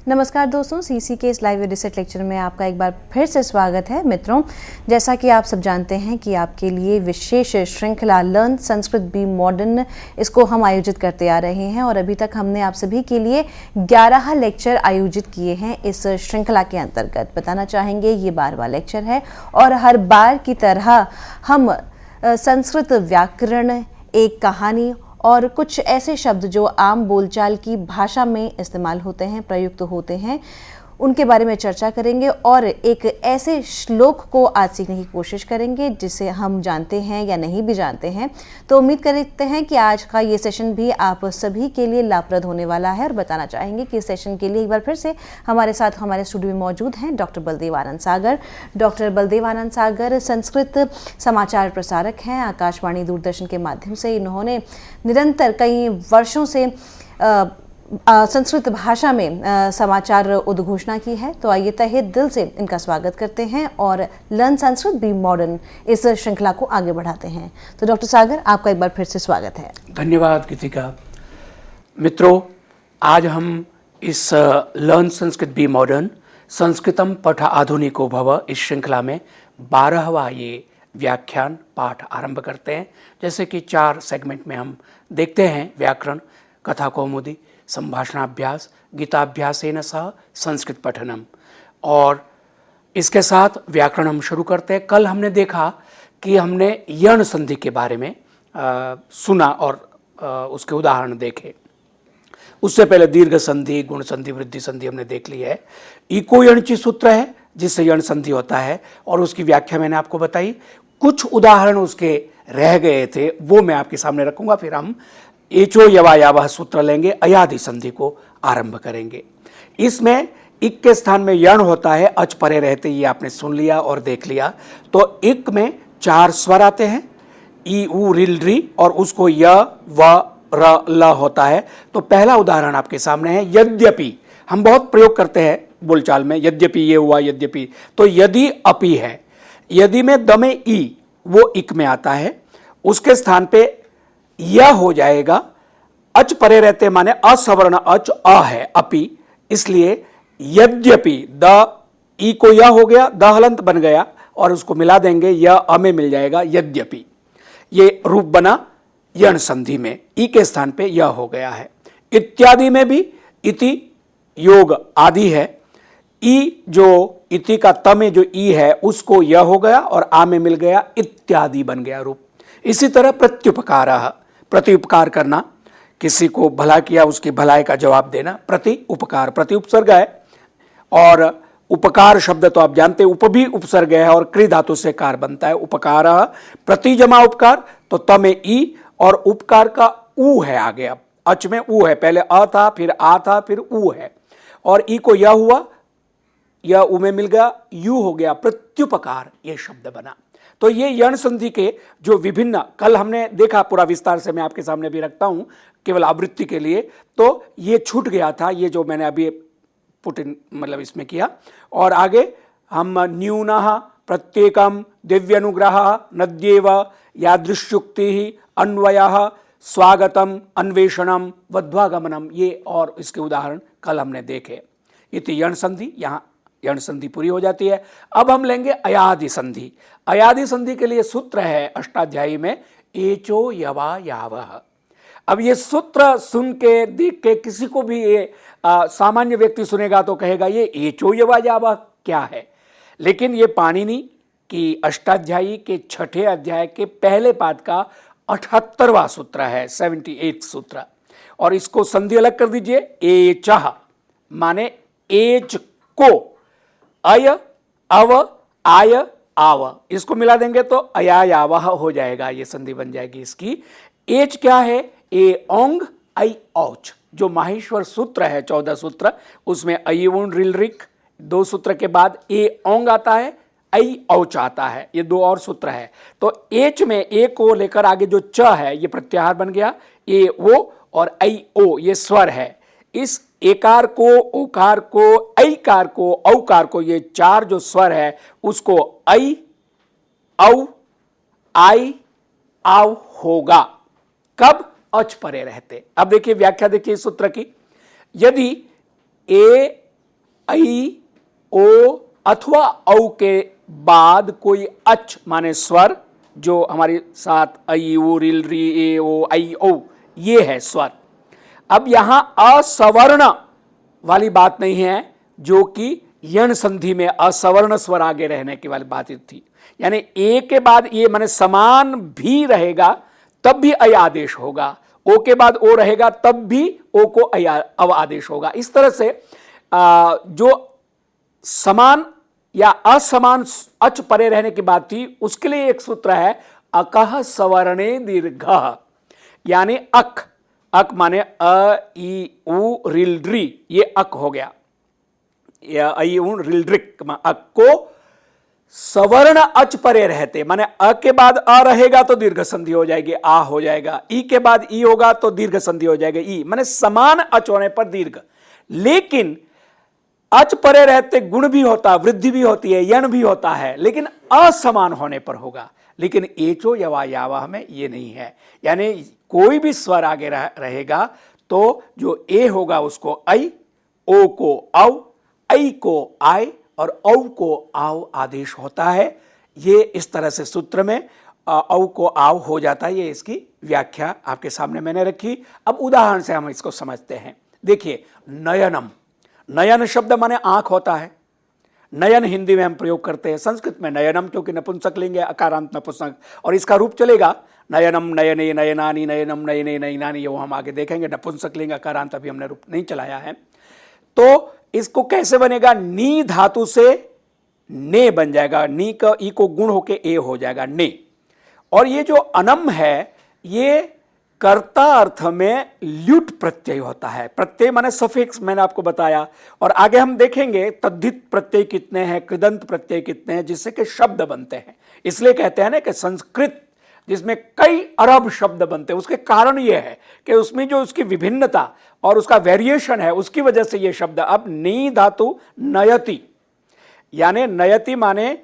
नमस्कार दोस्तों, सीसी के इस लाइव रिसेट लेक्चर में आपका एक बार फिर से स्वागत है। मित्रों, जैसा कि आप सब जानते हैं कि आपके लिए विशेष श्रृंखला लर्न संस्कृत बी मॉडर्न इसको हम आयोजित करते आ रहे हैं और अभी तक हमने आप सभी के लिए 11 लेक्चर आयोजित किए हैं। इस श्रृंखला के अंतर्गत बताना चाहेंगे ये 12वां लेक्चर है और हर बार की तरह हम संस्कृत व्याकरण, एक कहानी और कुछ ऐसे शब्द जो आम बोलचाल की भाषा में इस्तेमाल होते हैं, प्रयुक्त होते हैं, उनके बारे में चर्चा करेंगे और एक ऐसे श्लोक को आज सीखने की कोशिश करेंगे जिसे हम जानते हैं या नहीं भी जानते हैं। तो उम्मीद करते हैं कि आज का ये सेशन भी आप सभी के लिए लाभप्रद होने वाला है और बताना चाहेंगे कि इस सेशन के लिए एक बार फिर से हमारे साथ हमारे स्टूडियो में मौजूद हैं डॉक्टर बलदेव आनंद सागर। डॉक्टर बलदेव आनंद सागर संस्कृत समाचार प्रसारक हैं। आकाशवाणी दूरदर्शन के माध्यम से इन्होंने निरंतर कई वर्षों से संस्कृत भाषा में समाचार उद्घोषणा की है। तो आइए तहे दिल से इनका स्वागत करते हैं और लर्न संस्कृत बी मॉडर्न इस श्रृंखला को आगे बढ़ाते हैं। तो डॉक्टर सागर, आपका एक बार फिर से स्वागत है। धन्यवाद गीतिका। मित्रों, आज हम इस लर्न संस्कृत बी मॉडर्न संस्कृतम पठ आधुनिको भव इस श्रृंखला में 12वां ये व्याख्यान पाठ आरंभ करते हैं। जैसे कि 4 सेगमेंट में हम देखते हैं व्याकरण, कथा कौमुदी, संभाषणाभ्यास, गीताभ्यासेन सह संस्कृत पठनम, और इसके साथ व्याकरण हम शुरू करते हैं। कल हमने देखा कि हमने यण संधि के बारे में सुना और उसके उदाहरण देखे। उससे पहले दीर्घ संधि, गुण संधि, वृद्धि संधि हमने देख ली है। इको यणची सूत्र है जिससे यण संधि होता है और उसकी व्याख्या मैंने आपको बताई। कुछ उदाहरण उसके रह गए थे, वो मैं आपके सामने रखूंगा। फिर हम एचो यवायावह सूत्र लेंगे, अयादि संधि को आरंभ करेंगे। इसमें इक के स्थान में यण होता है, अच परे रहते, ये आपने सुन लिया और देख लिया। तो इक में 4 स्वर आते हैं, ई उ रिल री, और उसको य व र ल होता है। तो पहला उदाहरण आपके सामने है यद्यपि। हम बहुत प्रयोग करते हैं बोलचाल में, यद्यपि ये हुआ, यद्यपि। तो यदि अपि है, यदि में द में ई, वो इक में आता है, उसके स्थान पे यह हो जाएगा। अच परे रहते माने असवर्ण अच अ है, अपि, इसलिए यद्यपि द ई को यह हो गया, द हलंत बन गया और उसको मिला देंगे, यह अ में मिल जाएगा यद्यपि। ये रूप बना यण संधि में, ई के स्थान पे यह हो गया है। इत्यादि में भी इति योग आदि है, ई जो इति का त में जो ई है उसको यह हो गया और आ में मिल गया, इत्यादि बन गया रूप। इसी तरह प्रत्युपकारः, प्रति उपकार करना, किसी को भला किया उसकी भलाई का जवाब देना, प्रति उपकार, प्रति उपसर्ग है। और उपकार शब्द तो आप जानते हैं, उप भी उपसर्ग है और क्री धातु से कार बनता है। उपकार, प्रति जमा उपकार, तो त में ई और उपकार का ऊ है आगे। अब अच में ऊ है, पहले अ था, फिर आ था, फिर ऊ है, और ई को यह हुआ, यह ऊ में मिल गया, यू हो गया, प्रत्युपकार ये शब्द बना। तो ये यण संधि के जो विभिन्न, कल हमने देखा पूरा विस्तार से, मैं आपके सामने भी रखता हूं केवल आवृत्ति के लिए। तो ये छूट गया था, ये जो मैंने अभी पुट इन मतलब इसमें किया। और आगे हम न्यूनः, प्रत्येकम, दिव्यानुग्रह, नद्येव, यादृश्युक्ति, अन्वयः, स्वागतम, अन्वेषणम, वध्वागमनम, ये और इसके उदाहरण कल हमने देखे। इति यण संधि, यहाँ यण संधि पूरी हो जाती है। अब हम लेंगे अयादि संधि। अयादि संधि के लिए सूत्र है अष्टाध्यायी में, एचो यवा यावः। अब ये सूत्र सुन के, देख के, किसी को भी ये सामान्य व्यक्ति सुनेगा तो कहेगा ये एचो यवा यावः क्या है। लेकिन ये पाणिनि की अष्टाध्यायी के 6ठे अध्याय के पहले पाद का 78वां सूत्र है, 78 सूत्र। और इसको संधि अलग कर दीजिए, एचः माने एच को, अय अव आय आव, इसको मिला देंगे तो अयायावः हो जाएगा, ये संधि बन जाएगी इसकी। एच क्या है, ए ओंग आई औच, जो माहेश्वर सूत्र है 14 सूत्र, उसमें अय उन रिल रिक 2 सूत्र के बाद ए ओंग आता है, आई औच आता है, ये 2 और सूत्र है। तो एच में ए को लेकर आगे जो च है ये प्रत्याहार बन गया, ए ओ और आई ओ ये स्वर है। इस एकार को, ओकार को, ऐकार को, औकार को, ये 4 जो स्वर है उसको ऐ, औ, आई, आव होगा। कब? अच परे रहते। अब देखिए व्याख्या देखिए इस सूत्र की। यदि ए ऐ ओ अथवा औ के बाद कोई अच माने स्वर, जो हमारे साथ ऐ ओ रिल री ए ओ ऐ ओ, ये है स्वर। अब यहां असवर्ण वाली बात नहीं है, जो कि यण संधि में असवर्ण स्वर आगे रहने की वाली बात थी। यानी ए के बाद ये माने समान भी रहेगा तब भी ऐ आदेश होगा, ओ के बाद ओ रहेगा तब भी ओ को अव आदेश होगा। इस तरह से जो समान या असमान अच परे रहने की बात थी, उसके लिए एक सूत्र है अकह सवर्णे दीर्घ, यानी अक, अक माने अ ई उ रिल री, ये अक हो गया, ऐ उ रिल रिक, अक को सवर्ण अच परे रहते, माने अ के बाद अ रहेगा तो दीर्घ संधि हो जाएगी, आ हो जाएगा, ई के बाद ई होगा तो दीर्घ संधि हो जाएगा, ई, माने समान अच होने पर दीर्घ। लेकिन अच परे रहते गुण भी होता, वृद्धि भी होती है, यण भी होता है, लेकिन असमान होने पर होगा। लेकिन एचो यवा यावा में ये नहीं है, यानी कोई भी स्वर आगे रहेगा तो जो ए होगा उसको ऐ, ओ को औ, ऐ को आय और औ को आव आदेश होता है। ये इस तरह से सूत्र में औ को आव हो जाता है। ये इसकी व्याख्या आपके सामने मैंने रखी। अब उदाहरण से हम इसको समझते हैं। देखिए, नयनम, नयन शब्द माने आंख होता है। नयन हिंदी में हम प्रयोग करते हैं, संस्कृत में नयनम क्योंकि नपुंसक लिंग है, अकारांत नपुंसक, और इसका रूप चलेगा नयनम नयने नयनानी, नयनम नयने नयनानी, ये हम आगे देखेंगे। नपुंसक लिंग अकारांत अभी हमने रूप नहीं चलाया है। तो इसको कैसे बनेगा? नी धातु से ने बन जाएगा, नी का ई को गुण होके ए हो जाएगा, ने। और ये जो अनम है, ये कर्ता अर्थ में ल्युट प्रत्यय होता है। प्रत्यय माने सफिक्स, मैंने आपको बताया। और आगे हम देखेंगे तद्धित प्रत्यय कितने हैं, कृदंत प्रत्यय कितने हैं, जिससे कि शब्द बनते हैं। इसलिए कहते हैं ना कि संस्कृत जिसमें कई अरब शब्द बनते हैं, उसके कारण यह है कि उसमें जो उसकी विभिन्नता और उसका वेरिएशन है, उसकी वजह से ये शब्द। अब नी धातु नयति, यानी नयति माने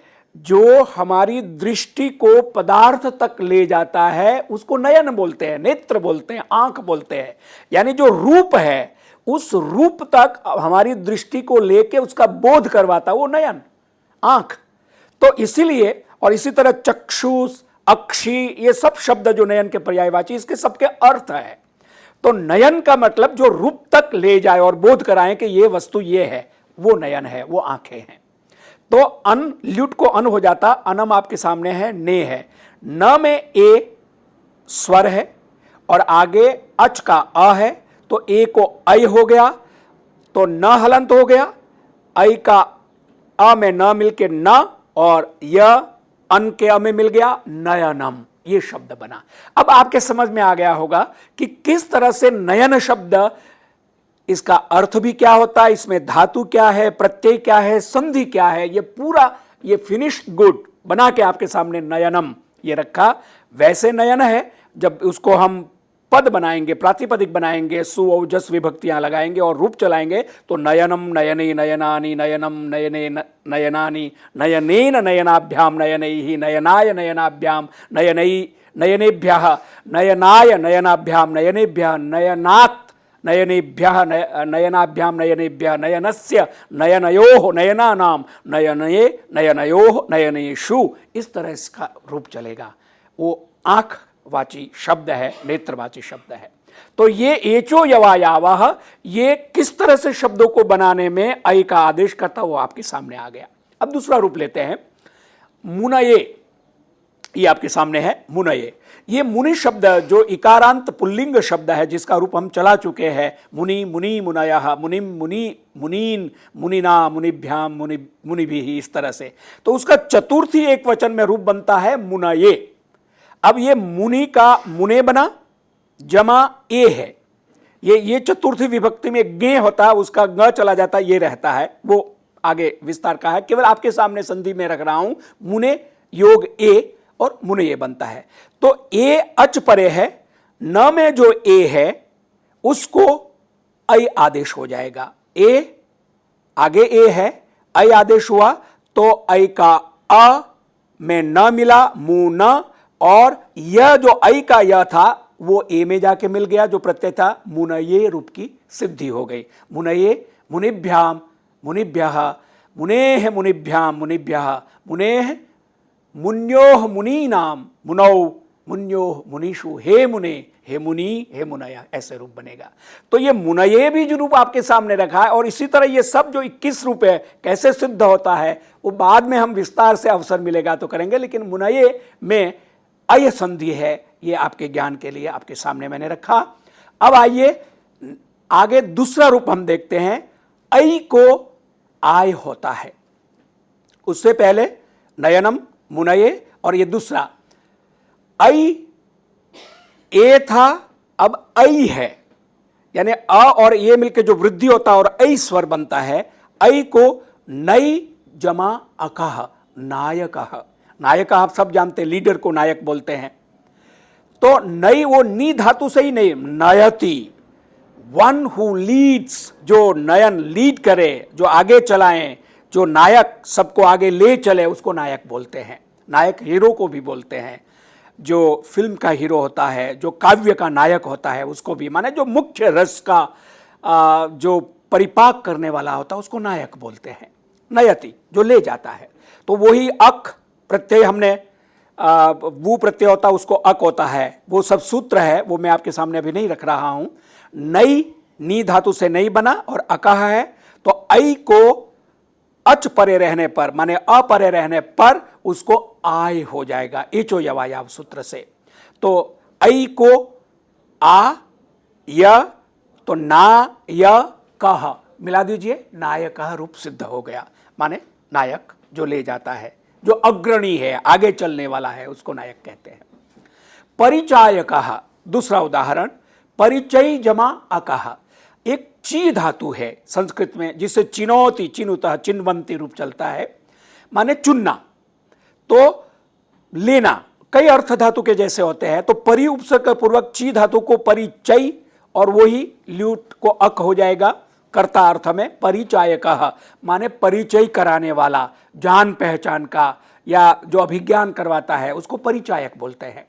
जो हमारी दृष्टि को पदार्थ तक ले जाता है, उसको नयन बोलते हैं, नेत्र बोलते हैं, आंख बोलते हैं। यानी जो रूप है, उस रूप तक हमारी दृष्टि को लेके उसका बोध करवाता है, वो नयन, आंख। तो इसीलिए, और इसी तरह चक्षुष, अक्षी, ये सब शब्द जो नयन के पर्यायवाची, इसके सबके अर्थ है। तो नयन का मतलब जो रूप तक ले जाए और बोध कराएं कि ये वस्तु ये है, वो नयन है, वो आंखें हैं। तो अन, ल्युट को अन हो जाता, अनम आपके सामने है, ने है। न में ए स्वर है और आगे अच का अ है, तो ए को ऐ हो गया, तो न हलंत हो गया। ऐ का अ में न मिलके न, और य अन के अ में मिल गया, नयनम, ये शब्द बना। अब आपके समझ में आ गया होगा कि किस तरह से नयन शब्द, इसका अर्थ भी क्या होता है, इसमें धातु क्या है, प्रत्यय क्या है, संधि क्या है, ये पूरा ये फिनिश्ड गुड बना के आपके सामने नयनम ये रखा। वैसे नयन है, जब उसको हम पद बनाएंगे, प्रातिपदिक बनाएंगे, सु और जस विभक्तियां लगाएंगे और रूप चलाएंगे, तो नयनम नयने नयनानि, नयनम नयने नयनानि, नयनेन नयनाभ्याम नयनैहि, नयनाय नयनाभ्याम नयनै नयनेभ्यः, नयनाय नयनाभ्याम नयनेभ्यः, नयनात् नयनेभ्यः नयनाभ्याम नयनेभ्यः, नयनस्य नयनयोः नयनानाम, नयनये नयनयोः नयनेषु। इस तरह इसका रूप चलेगा। वो आंख वाची शब्द है, नेत्रवाची शब्द है। तो ये एचो यवा यावह, ये किस तरह से शब्दों को बनाने में ऐ का आदेश करता, वो आपके सामने आ गया। अब दूसरा रूप लेते हैं, मुनये। ये आपके सामने है मुनये। ये मुनि शब्द जो इकारांत पुल्लिंग शब्द है, जिसका रूप हम चला चुके हैं, मुनि, मुनि, मुनयः, मुनिम, मुनि, मुनीन, मुनिना, मुनिभ्याम, मुनि, मुनिभिः, इस तरह से। तो उसका चतुर्थी एक वचन में रूप बनता है मुनये। अब ये मुनि का मुने बना, जमा ए है। ये चतुर्थी विभक्ति में गे होता है, उसका ग चला जाता है, ये रहता है, वो आगे विस्तार का है। केवल आपके सामने संधि में रख रहा हूं, मुने योग ए और मुने ये बनता है। तो ए अच परे है, न में जो ए है उसको ऐ आदेश हो जाएगा। ए आगे ए है, ऐ आदेश हुआ, तो ऐ का अ में न मिला, मु न, और यह जो ऐ का यह था वो ए में जाके मिल गया, जो प्रत्यय था, मुनये रूप की सिद्धि हो गई। मुनये, मुनिभ्याम, मुनिभ्यः मुनेः मुनिभ्यां मुनिभ्यः मुनेः मुन्योः मुनीनाम मुनौ मुन्योः मुनीषु हे मुने हे मुनि हे मुनया, ऐसे रूप बनेगा। तो ये मुनये भी जो रूप आपके सामने रखा है, और इसी तरह ये सब जो 21 रूप है कैसे सिद्ध होता है वो बाद में हम विस्तार से अवसर मिलेगा तो करेंगे, लेकिन मुनये में अय संधि है, ये आपके ज्ञान के लिए आपके सामने मैंने रखा। अब आइए आगे दूसरा रूप हम देखते हैं। ऐ को आय होता है, उससे पहले नयनम मुनये, और ये दूसरा ऐ ए था, अब ऐ है, यानी अ और ये मिलकर जो वृद्धि होता है और ऐ स्वर बनता है। ऐ को नई जमा अकह नायकः, नायक आप सब जानते हैं, लीडर को नायक बोलते हैं। तो नई वो नी धातु से ही नहीं, नयति, वन हु लीड्स, जो नयन लीड करे, जो आगे चलाएं, जो नायक सबको आगे ले चले, उसको नायक बोलते हैं। नायक हीरो को भी बोलते हैं, जो फिल्म का हीरो होता है, जो काव्य का नायक होता है उसको भी, माने जो मुख्य रस का जो परिपाक करने वाला होता है उसको नायक बोलते हैं। नयति जो ले जाता है, तो वही अक प्रत्यय हमने वो प्रत्यय होता है उसको अक होता है, वो सब सूत्र है, वो मैं आपके सामने अभी नहीं रख रहा हूं। नई नी धातु से नहीं बना और अकह है, तो ऐ को अच परे रहने पर, माने अपरे रहने पर उसको आय हो जाएगा एचो यवायाव सूत्र से। तो ऐ को आ य, तो ना य कह मिला दीजिए, नायक रूप सिद्ध हो गया, माने नायक जो ले जाता है, जो अग्रणी है, आगे चलने वाला है, उसको नायक कहते हैं। परिचायकः दूसरा उदाहरण, परिचय जमा अकः, एक ची धातु है संस्कृत में जिससे चिनोति चिनुतः चिन्वंती रूप चलता है, माने चुनना, तो लेना, कई अर्थ धातु के जैसे होते हैं। तो परि उपसर्ग पूर्वक ची धातु को परिचय, और वही ल्यूट को अक हो जाएगा कर्ता अर्थ में। परिचायकः माने परिचय कराने वाला, जान पहचान का, या जो अभिज्ञान करवाता है उसको परिचायक बोलते हैं।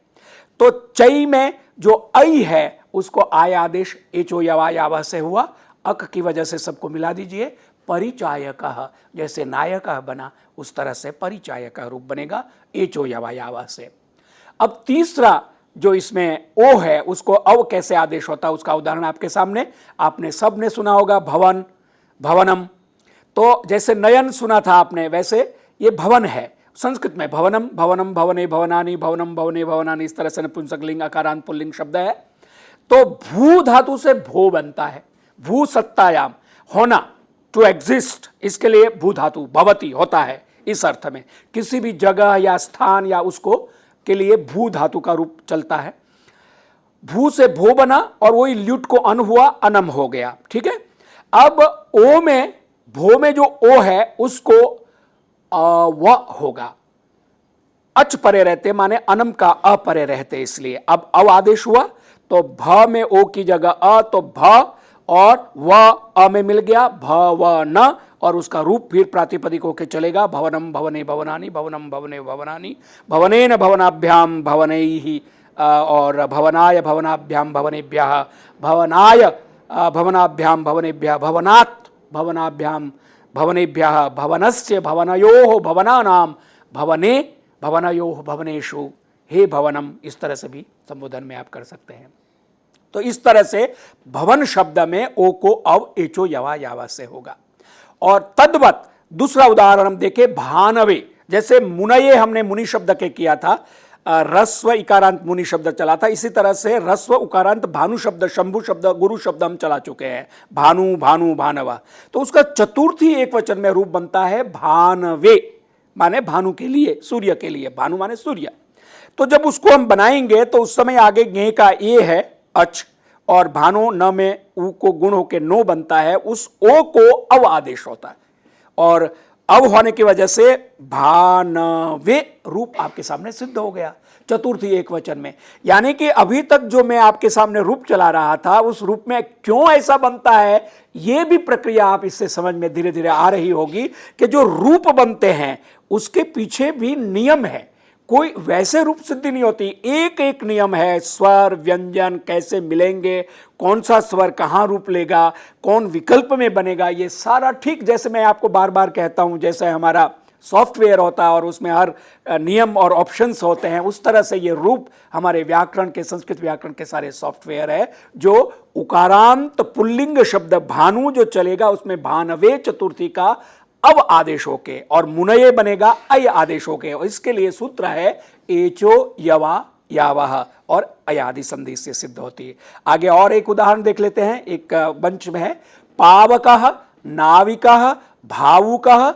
तो चई में जो ऐ है उसको आय आदेश एचो यवा यावा से हुआ, अक की वजह से सबको मिला दीजिए। परिचायकः जैसे नायकः बना उस तरह से परिचायक रूप बनेगा एचो यवा यावा से। अब तीसरा जो इसमें ओ है उसको अव कैसे आदेश होता है उसका उदाहरण आपके सामने, आपने सब ने सुना होगा भवन, भवनम। तो जैसे नयन सुना था आपने, वैसे ये भवन है संस्कृत में, भवनम भवनम भवने भवनानि भवनम भवने भवनानि, इस तरह से नपुंसक लिंग आकारांत पुल्लिंग शब्द है। तो भू धातु से भो बनता है, भू सत्तायाम होना, टू एग्जिस्ट, इसके लिए भू धातु भवति होता है। इस अर्थ में किसी भी जगह या स्थान या उसको के लिए भू धातु का रूप चलता है। भू से भो बना और वही ल्युट को अन हुआ, अनम हो गया, ठीक है। अब ओ में, भो में जो ओ है उसको व होगा, अच परे रहते माने अनम का अपरे रहते, इसलिए अब अव आदेश हुआ तो भ में ओ की जगह अ, तो भ और व अ में मिल गया, भ व न, और उसका रूप फिर प्रातिपदिक होके चलेगा, भवनम भवने भवनानि भवनम भवने भवनानि भवनेन भवनाभ्याम भवनैहि, और भवनाय भवनाभ्याम भवनेभ्यः भवनाय भवनाभ्याम भवनेभ्यः भवनात् भवनाभ्याम भवनेभ्यः भवनस्य भवनयोः भवनानाम भवने भवनयोः भवनेषु हे भवनम, इस तरह से भी संबोधन में आप कर सकते हैं। तो इस तरह से भवन शब्द में ओ को अव एचो यवा यावा से होगा। और तद्वत दूसरा उदाहरण हम देखें, भानवे, जैसे मुनये हमने मुनि शब्द के किया था, रस्व इकारांत मुनि शब्द चला था, इसी तरह से रस्व उकारांत भानु शब्द, शंभु शब्द, गुरु शब्द हम चला चुके हैं, भानु भानु भानवा। तो उसका चतुर्थी एक वचन में रूप बनता है भानवे, माने भानु के लिए, सूर्य के लिए, भानु माने सूर्य। तो जब उसको हम बनाएंगे तो उस समय आगे गे का ए है अच, और भानो न में ऊ को गुण होके नो बनता है, उस ओ को अव आदेश होता है, और अव होने की वजह से भानवे रूप आपके सामने सिद्ध हो गया चतुर्थी एक वचन में। यानी कि अभी तक जो मैं आपके सामने रूप चला रहा था उस रूप में क्यों ऐसा बनता है, यह भी प्रक्रिया आप इससे समझ में धीरे धीरे आ रही होगी कि जो रूप बनते हैं उसके पीछे भी नियम है, कोई वैसे रूप सिद्धि नहीं होती, एक एक नियम है, स्वर व्यंजन कैसे मिलेंगे, कौन सा स्वर कहाँ रूप लेगा, कौन विकल्प में बनेगा, ये सारा ठीक जैसे मैं आपको बार बार कहता हूँ, जैसे हमारा सॉफ्टवेयर होता है और उसमें हर नियम और ऑप्शंस होते हैं, उस तरह से ये रूप हमारे व्याकरण के, संस्कृत व्याकरण के सारे सॉफ्टवेयर है। जो उकारांत पुल्लिंग शब्द भानु जो चलेगा उसमें भानवे चतुर्थी का अव आदेश होके और मुनये बनेगा अय आदेश होके, और इसके लिए सूत्र है एचो यवा यावह और अयादि संधि से सिद्ध होती है। आगे और एक उदाहरण देख लेते हैं, एक वंश में है पावकः नाविकः भावुकः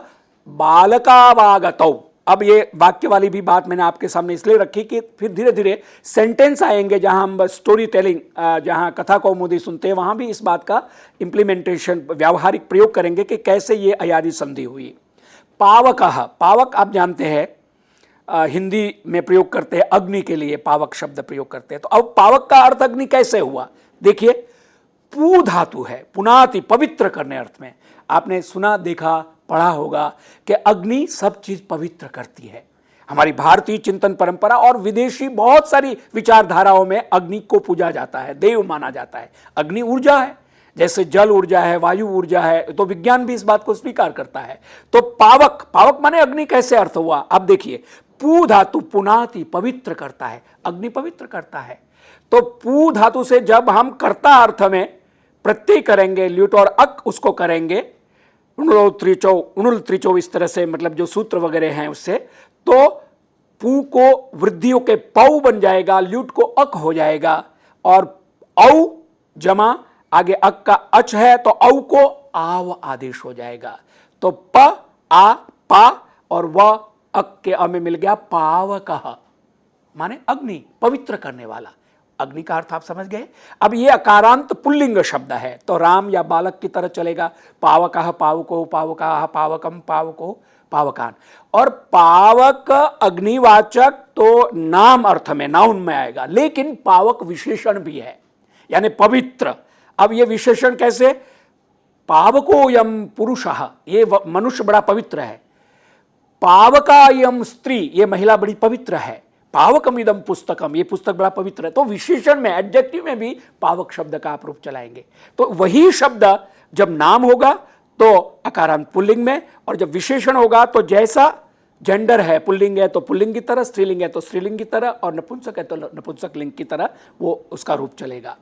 बालकावागतौ। अब ये वाक्य वाली भी बात मैंने आपके सामने इसलिए रखी कि फिर धीरे धीरे सेंटेंस आएंगे जहां हम स्टोरी टेलिंग, जहां कथा कौमुदी सुनते हैं, वहां भी इस बात का इंप्लीमेंटेशन, व्यावहारिक प्रयोग करेंगे कि कैसे ये अयादि संधि हुई। पावकः, पावक आप जानते हैं हिंदी में प्रयोग करते हैं, अग्नि के लिए पावक शब्द प्रयोग करते हैं। तो अब पावक का अर्थ अग्नि कैसे हुआ, देखिए पू धातु है, पुनाति पवित्र करने अर्थ में। आपने सुना देखा पढ़ा होगा कि अग्नि सब चीज पवित्र करती है। हमारी भारतीय चिंतन परंपरा और विदेशी बहुत सारी विचारधाराओं में अग्नि को पूजा जाता है, देव माना जाता है। अग्नि ऊर्जा है, जैसे जल ऊर्जा है, वायु ऊर्जा है, तो विज्ञान भी इस बात को स्वीकार करता है। तो पावक, पावक माने अग्नि कैसे अर्थ हुआ, अब देखिए पू धातु पुनाति पवित्र करता है, अग्नि पवित्र करता है। तो पू धातु से जब हम कर्ता अर्थ में प्रत्यय करेंगे, ल्यूट और अक उसको करेंगे, उनुल त्रिचो इस तरह से, मतलब जो सूत्र वगैरह हैं उससे, तो पू को वृद्धियों के पौ बन जाएगा, ल्यूट को अक हो जाएगा, और औ जमा आगे अक का अच है तो औ को आव आदेश हो जाएगा। तो प आ पा और व अक के अ में मिल गया पावकः, माने अग्नि पवित्र करने वाला। अग्नि का अर्थ आप समझ गए। अब ये अकारांत पुल्लिंग शब्द है तो राम या बालक की तरह चलेगा, पावकः पावको, पावकाः पावकम, पावको पावकान। और पावक अग्निवाचक तो नाम अर्थ में, नाउन में आएगा, लेकिन पावक विशेषण भी है, यानी पवित्र। अब ये विशेषण कैसे, पावकोयम पुरुषः, ये मनुष्य बड़ा पवित्र है, पावकायम स्त्री, ये महिला बड़ी पवित्र है, पावकम इदम पुस्तकम, ये पुस्तक बड़ा पवित्र है। तो विशेषण में, एडजेक्टिव में भी पावक शब्द का आप रूप चलाएंगे। तो वही शब्द जब नाम होगा तो अकारांत पुल्लिंग में, और जब विशेषण होगा तो जैसा जेंडर है, पुल्लिंग है तो पुल्लिंग की तरह, स्त्रीलिंग है तो स्त्रीलिंग की तरह, और नपुंसक है तो नपुंसक लिंग की तरह वो उसका रूप चलेगा।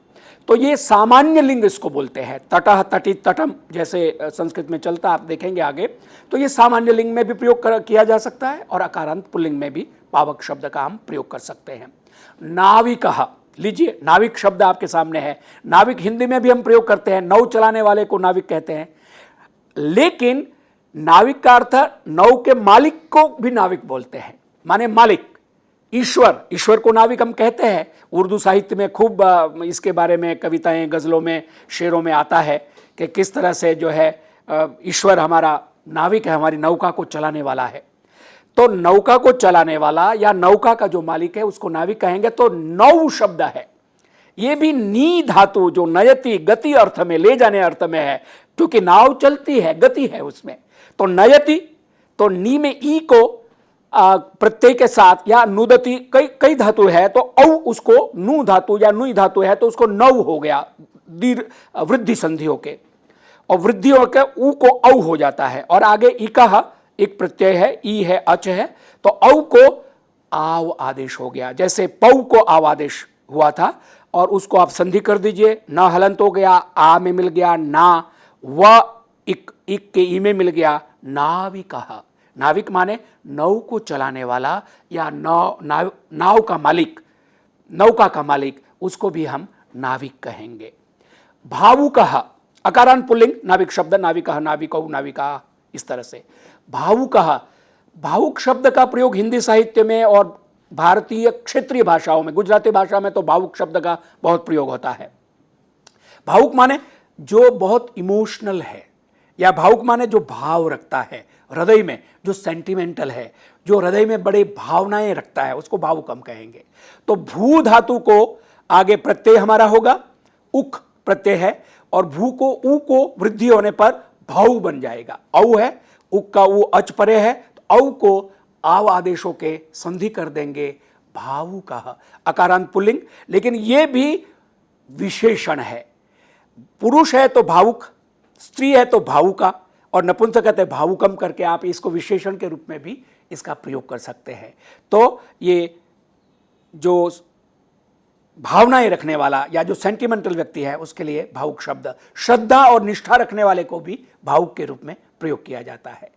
तो ये सामान्य लिंग इसको बोलते हैं। तटः तटि तटम जैसे संस्कृत में चलता, आप देखेंगे आगे। तो ये सामान्य लिंग में भी प्रयोग किया जा सकता है और अकारांत पुल्लिंग में भी पावक शब्द का हम प्रयोग कर सकते हैं। नाविकः, लीजिए नाविक शब्द आपके सामने है। नाविक हिंदी में भी हम प्रयोग करते हैं, नौ चलाने वाले को नाविक कहते हैं, लेकिन नाविक का अर्थ नौ के मालिक को भी नाविक बोलते हैं, माने मालिक, ईश्वर। ईश्वर को नाविक हम कहते हैं। उर्दू साहित्य में खूब इसके बारे में कविताएं, गजलों में, शेरों में आता है कि किस तरह से जो है ईश्वर हमारा नाविक है, हमारी नौका को चलाने वाला है। तो नौका को चलाने वाला या नौका का जो मालिक है उसको नाविक कहेंगे। तो नौ शब्द है, ये भी नी धातु जो नयति, गति अर्थ में, ले जाने अर्थ में है, क्योंकि नाव चलती है, गति है उसमें। तो नयति, तो नी में ई को प्रत्यय के साथ, या नुदति, कई धातु है तो औ उसको नु धातु या नुई धातु है तो उसको नौ हो गया, दीर्घ वृद्धि संधि होके, और वृद्धि होकर ऊ को औ हो जाता है। और आगे इकः एक प्रत्यय है, ई है, अच है, तो औ को आव आदेश हो गया। जैसे पौ को आव आदेश हुआ था और उसको आप संधि कर दीजिए, न हलंत हो गया, आ में मिल गया ना, व इक के ई में मिल गया नाविकः। नाविक माने नौ को चलाने वाला या नाव का मालिक, नौका का मालिक, उसको भी हम नाविक कहेंगे। भावुकः, अकारांत पुल्लिंग नाविक शब्द, नाविकः, नाविकौ, नाविका, इस तरह से। भावुकः, भावुक शब्द का प्रयोग हिंदी साहित्य में और भारतीय क्षेत्रीय भाषाओं में, गुजराती भाषा में तो भावुक शब्द का बहुत प्रयोग होता है। भावुक माने जो बहुत इमोशनल है, या भावुक माने जो भाव रखता है हृदय में, जो सेंटिमेंटल है, जो हृदय में बड़े भावनाएं रखता है, उसको भावुक हम कहेंगे। तो भू धातु को आगे प्रत्यय हमारा होगा, उख प्रत्यय है, और भू को ऊ को वृद्धि होने पर भाव बन जाएगा। औ है, उक का ऊ अच परे है, तो औ को आव आदेशों के संधि कर देंगे भावुकः, अकारांत पुल्लिंग, लेकिन ये भी विशेषण है। पुरुष है तो भावुक, स्त्री है तो भावुका, और नपुंसक है भावुकम करके आप इसको विशेषण के रूप में भी इसका प्रयोग कर सकते हैं। तो ये जो भावनाएं रखने वाला या जो सेंटिमेंटल व्यक्ति है उसके लिए भावुक शब्द, श्रद्धा और निष्ठा रखने वाले को भी भावुक के रूप में प्रयोग किया जाता है।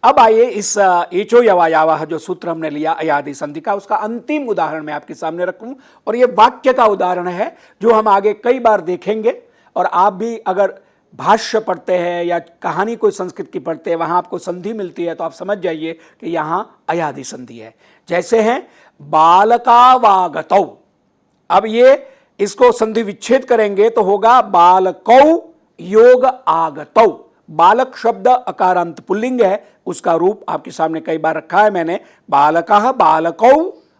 अब आइए इस एचो यवायावः जो सूत्र हमने लिया अयादि संधि का, उसका अंतिम उदाहरण मैं आपके सामने रखूं, और यह वाक्य का उदाहरण है जो हम आगे कई बार देखेंगे। और आप भी अगर भाष्य पढ़ते हैं या कहानी कोई संस्कृत की पढ़ते हैं, वहां आपको संधि मिलती है तो आप समझ जाइए कि यहां अयादि संधि है। जैसे हैं बालकावागतौ, अब ये इसको संधि विच्छेद करेंगे तो होगा बालकौ योग आगतौ। बालक शब्द अकारांत पुल्लिंग है, उसका रूप आपके सामने कई बार रखा है मैंने, बालकः बालकौ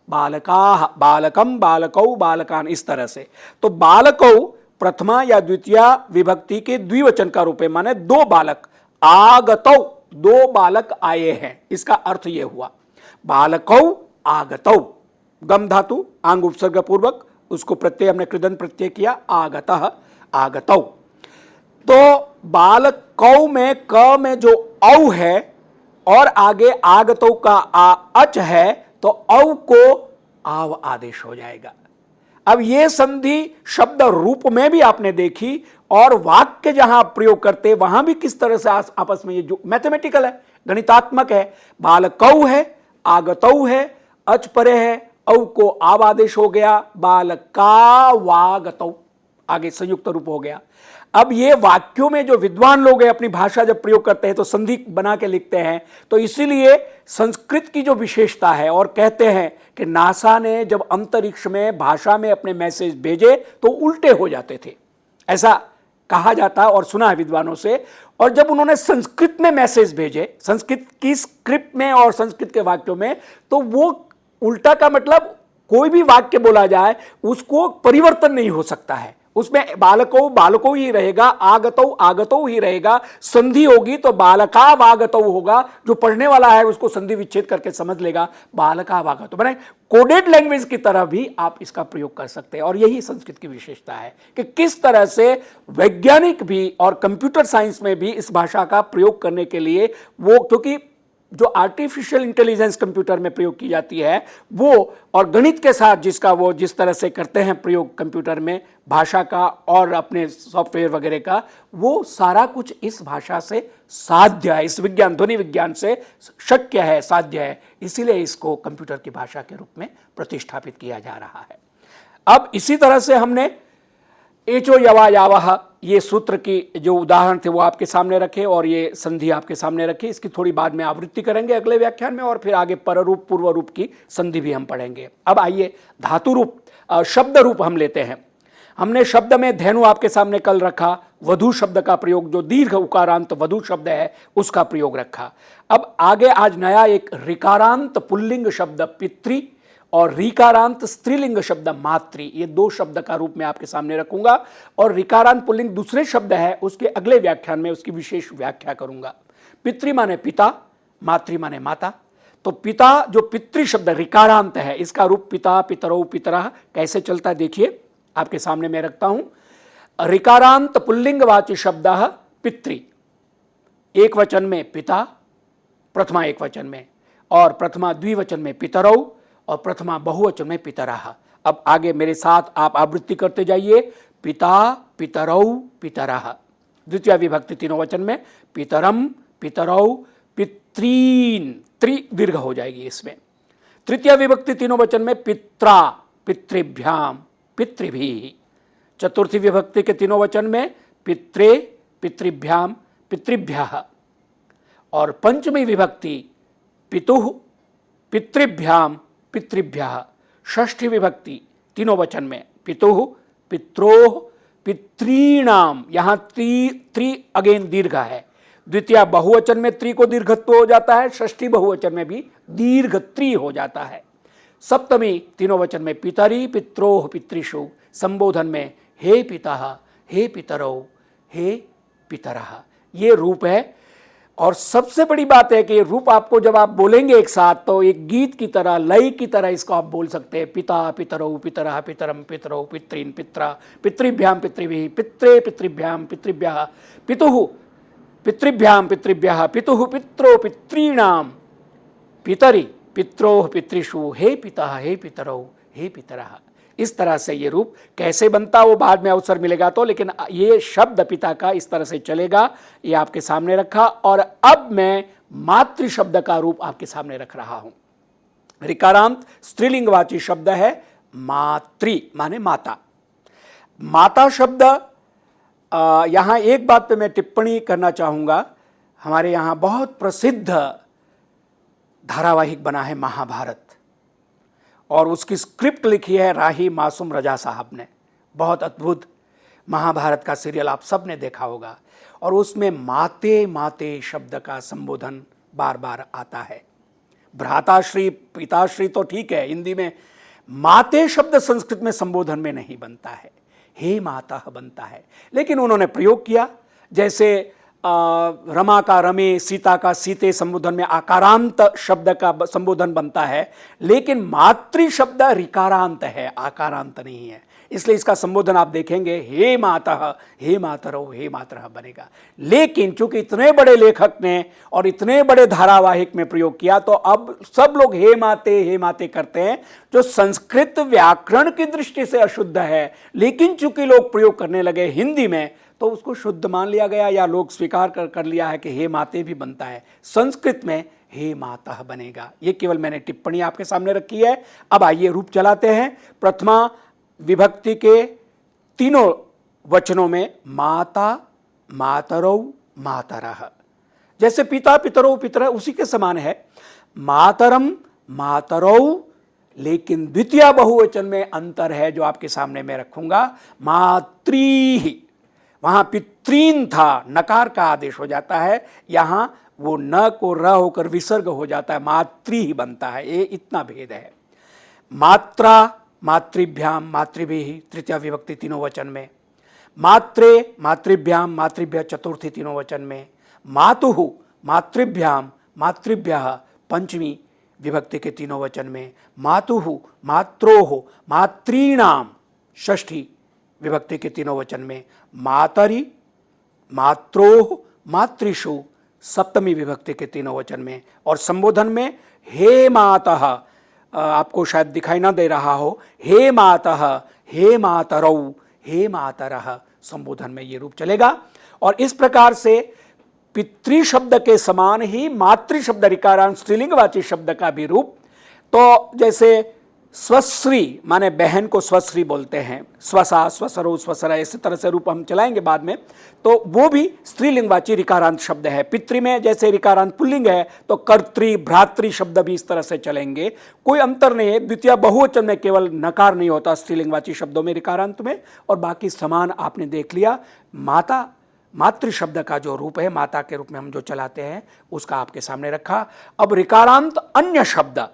बालकाः, बालकम बालकौ बालकान, इस तरह से। तो बालकौ प्रथमा या द्वितीय विभक्ति के द्विवचन का रूप है, माने दो बालक, आगतौ दो बालक आए हैं, इसका अर्थ यह हुआ। बालकौ आगतौ, गम धातु आंग उपसर्ग पूर्वक उसको प्रत्यय हमने कृदंत प्रत्यय किया, आगतः आगतौ। तो बालकौ में क में जो औ है और आगे आगतौ का अच है तो औ को आव आदेश हो जाएगा। अब ये संधि शब्द रूप में भी आपने देखी और वाक्य जहां प्रयोग करते वहां भी किस तरह से आपस में ये जो मैथमेटिकल है, गणितात्मक है। बालकौ है, आगतौ है, अच परे है, औ को आव आदेश हो गया, बालकावागतौ आगे संयुक्त रूप हो गया। अब ये वाक्यों में जो विद्वान लोग हैं अपनी भाषा जब प्रयोग करते हैं तो संधि बना के लिखते हैं, तो इसीलिए संस्कृत की जो विशेषता है, और कहते हैं कि नासा ने जब अंतरिक्ष में भाषा में अपने मैसेज भेजे तो उल्टे हो जाते थे, ऐसा कहा जाता है और सुना है विद्वानों से। और जब उन्होंने संस्कृत में मैसेज भेजे, संस्कृत की स्क्रिप्ट में और संस्कृत के वाक्यों में, तो वो उल्टा का मतलब कोई भी वाक्य बोला जाए उसको परिवर्तन नहीं हो सकता है, उसमें बालको बालको ही रहेगा, आगतौ आगतौ ही रहेगा। संधि होगी तो बालकावागतौ होगा, जो पढ़ने वाला है उसको संधि विच्छेद करके समझ लेगा, बालकावागतौ। बने कोडेड लैंग्वेज की तरह भी आप इसका प्रयोग कर सकते हैं। और यही संस्कृत की विशेषता है कि किस तरह से वैज्ञानिक भी और कंप्यूटर साइंस में भी इस भाषा का प्रयोग करने के लिए वो, क्योंकि जो आर्टिफिशियल इंटेलिजेंस कंप्यूटर में प्रयोग की जाती है वो, और गणित के साथ जिसका वो जिस तरह से करते हैं प्रयोग कंप्यूटर में भाषा का और अपने सॉफ्टवेयर वगैरह का, वो सारा कुछ इस भाषा से साध्य है, इस विज्ञान ध्वनि विज्ञान से शक्य है, साध्य है। इसीलिए इसको कंप्यूटर की भाषा के रूप में प्रतिष्ठापित किया जा रहा है। अब इसी तरह से हमने एचो यवायावः ये सूत्र की जो उदाहरण थे वो आपके सामने रखे और ये संधि आपके सामने रखी। इसकी थोड़ी बाद में आवृत्ति करेंगे अगले व्याख्यान में, और फिर आगे पररूप पूर्व रूप की संधि भी हम पढ़ेंगे। अब आइए धातु रूप शब्द रूप हम लेते हैं। हमने शब्द में धेनु आपके सामने कल रखा, वधु शब्द का प्रयोग, जो दीर्घ उकारांत वधु शब्द है उसका प्रयोग रखा। अब आगे आज नया एक ऋकारांत पुल्लिंग शब्द पितृ और ऋकारांत स्त्रीलिंग शब्द मातृ, ये दो शब्द का रूप में आपके सामने रखूंगा। और ऋकारांत पुल्लिंग दूसरे शब्द है, उसके अगले व्याख्यान में उसकी विशेष व्याख्या करूंगा। पितृ माने पिता, मातृ माने माता। तो पिता जो पितृ शब्द ऋकारांत है, इसका रूप पिता पितरौ पितरः कैसे चलता है देखिए, आपके सामने मैं रखता हूं। ऋकारांत पुल्लिंगवाची शब्द पितृ, एक वचन में पिता, प्रथमा एक वचन में, और प्रथमा द्विवचन में पितरौ, और प्रथमा बहुवचन में पितरः। अब आगे मेरे साथ आप आवृत्ति करते जाइए, पिता पितरौ पितरः। द्वितीय विभक्ति तीनों वचन में पितरम पितरौ पितॄन, त्रि दीर्घ हो जाएगी इसमें। तृतीय विभक्ति तीनों वचन में पित्रा पितृभ्याम पितृभिः। चतुर्थी विभक्ति के तीनों वचन में पित्रे पितृभ्याम पितृभ्यः। और पंचमी विभक्ति पितुः पितृभ्याम पितृभ्यः। षष्ठी विभक्ति तीनों वचन में पितुः पित्रोः पितॄणाम, यहाँ त्रि अगेन दीर्घ है। द्वितीय बहुवचन में त्रि को दीर्घत्व हो जाता है, षष्ठी बहुवचन में भी दीर्घ त्रि हो जाता है। सप्तमी तीनों वचन में पितरी पित्रोः पितृषु, संबोधन में हे पिता हे पितरौ हे पितरः। ये रूप है और सबसे बड़ी बात है कि ये रूप आपको जब आप बोलेंगे एक साथ तो एक गीत की तरह, लय की तरह इसको आप बोल सकते हैं। पिता पितरौ पितरः पितरम पितरौ पितॄन् पित्रा पितृभ्याम पितृभिः पित्रे पितृभ्याम पितृभ्यः पितुः पितृभ्याम पितृभ्यः पितुः पित्रो पितॄणाम पितरि पित्रोः पितृषु हे पिता हे पितरौ हे पितरः। इस तरह से ये रूप कैसे बनता वो बाद में अवसर मिलेगा तो, लेकिन ये शब्द पिता का इस तरह से चलेगा। ये आपके सामने रखा और अब मैं मातृ शब्द का रूप आपके सामने रख रहा हूं। ऋकारांत स्त्रीलिंगवाची शब्द है मातृ, माने माता। माता शब्द यहां एक बात पे मैं टिप्पणी करना चाहूंगा। हमारे यहां बहुत प्रसिद्ध धारावाहिक बना है महाभारत और उसकी स्क्रिप्ट लिखी है राही मासूम रजा साहब ने। बहुत अद्भुत महाभारत का सीरियल आप सब ने देखा होगा और उसमें माते माते शब्द का संबोधन बार बार आता है। भ्राताश्री पिताश्री तो ठीक है, हिंदी में माते शब्द संस्कृत में संबोधन में नहीं बनता है, हे माता बनता है। लेकिन उन्होंने प्रयोग किया, जैसे रमा का रमे, सीता का सीते संबोधन में आकारांत शब्द का संबोधन बनता है, लेकिन मातृ शब्द ऋकारांत है, आकारांत नहीं है। इसलिए इसका संबोधन आप देखेंगे हे माता हे मातरौ हे मातरः बनेगा। लेकिन चूंकि इतने बड़े लेखक ने और इतने बड़े धारावाहिक में प्रयोग किया तो अब सब लोग हे माते करते हैं, जो संस्कृत व्याकरण की दृष्टि से अशुद्ध है। लेकिन चूंकि लोग प्रयोग करने लगे हिंदी में तो उसको शुद्ध मान लिया गया या लोग स्वीकार कर लिया है कि हे माते भी बनता है, संस्कृत में हे माता बनेगा। ये केवल मैंने टिप्पणी आपके सामने रखी है। अब आइए रूप चलाते हैं। प्रथमा विभक्ति के तीनों वचनों में माता मातरौ मातरः, जैसे पिता पितरौ पितरः उसी के समान है। मातरम मातरौ, लेकिन द्वितीय बहुवचन में अंतर है जो आपके सामने मैं रखूंगा। मातृ, वहां पितृन था, नकार का आदेश हो जाता है, यहां वो न को र होकर विसर्ग हो जाता है, मातृ ही बनता है। ये इतना भेद है। मात्रा मातृभ्याम मातृभिः तृतीय विभक्ति तीनों वचन में, मात्रे मातृभ्याम मातृभ्य चतुर्थी तीनों वचन में, मातुः मातृभ्याम मातृभ्यः पंचमी विभक्ति के तीनों वचन में, मातुः मात्रोः मातॄणाम षष्ठी विभक्ति के तीनों वचन में, मातरि मात्रोः मातृषु सप्तमी विभक्ति के तीनों वचन में, और संबोधन में हे मातः, आपको शायद दिखाई ना दे रहा हो, हे मातः हे मातरौ हे मातरः संबोधन में ये रूप चलेगा। और इस प्रकार से पितृ शब्द के समान ही मातृ शब्द ऋकारांत स्त्रीलिंगवाची शब्द का भी रूप, तो जैसे स्वश्री माने बहन को स्वश्री बोलते हैं, स्वसा स्वसरो स्वसरा, इसी तरह से रूप हम चलाएंगे बाद में, तो वो भी स्त्रीलिंगवाची ऋकारांत शब्द है। पितृ में जैसे ऋकारांत पुल्लिंग है तो कर्तृ भ्रातृ शब्द भी इस तरह से चलेंगे, कोई अंतर नहीं है। द्वितीय बहुवचन में केवल नकार नहीं होता स्त्रीलिंगवाची शब्दों में ऋकारांत में, और बाकी समान आपने देख लिया। माता मातृ शब्द का जो रूप है, माता के रूप में हम जो चलाते हैं उसका आपके सामने रखा। अब ऋकारांत अन्य शब्द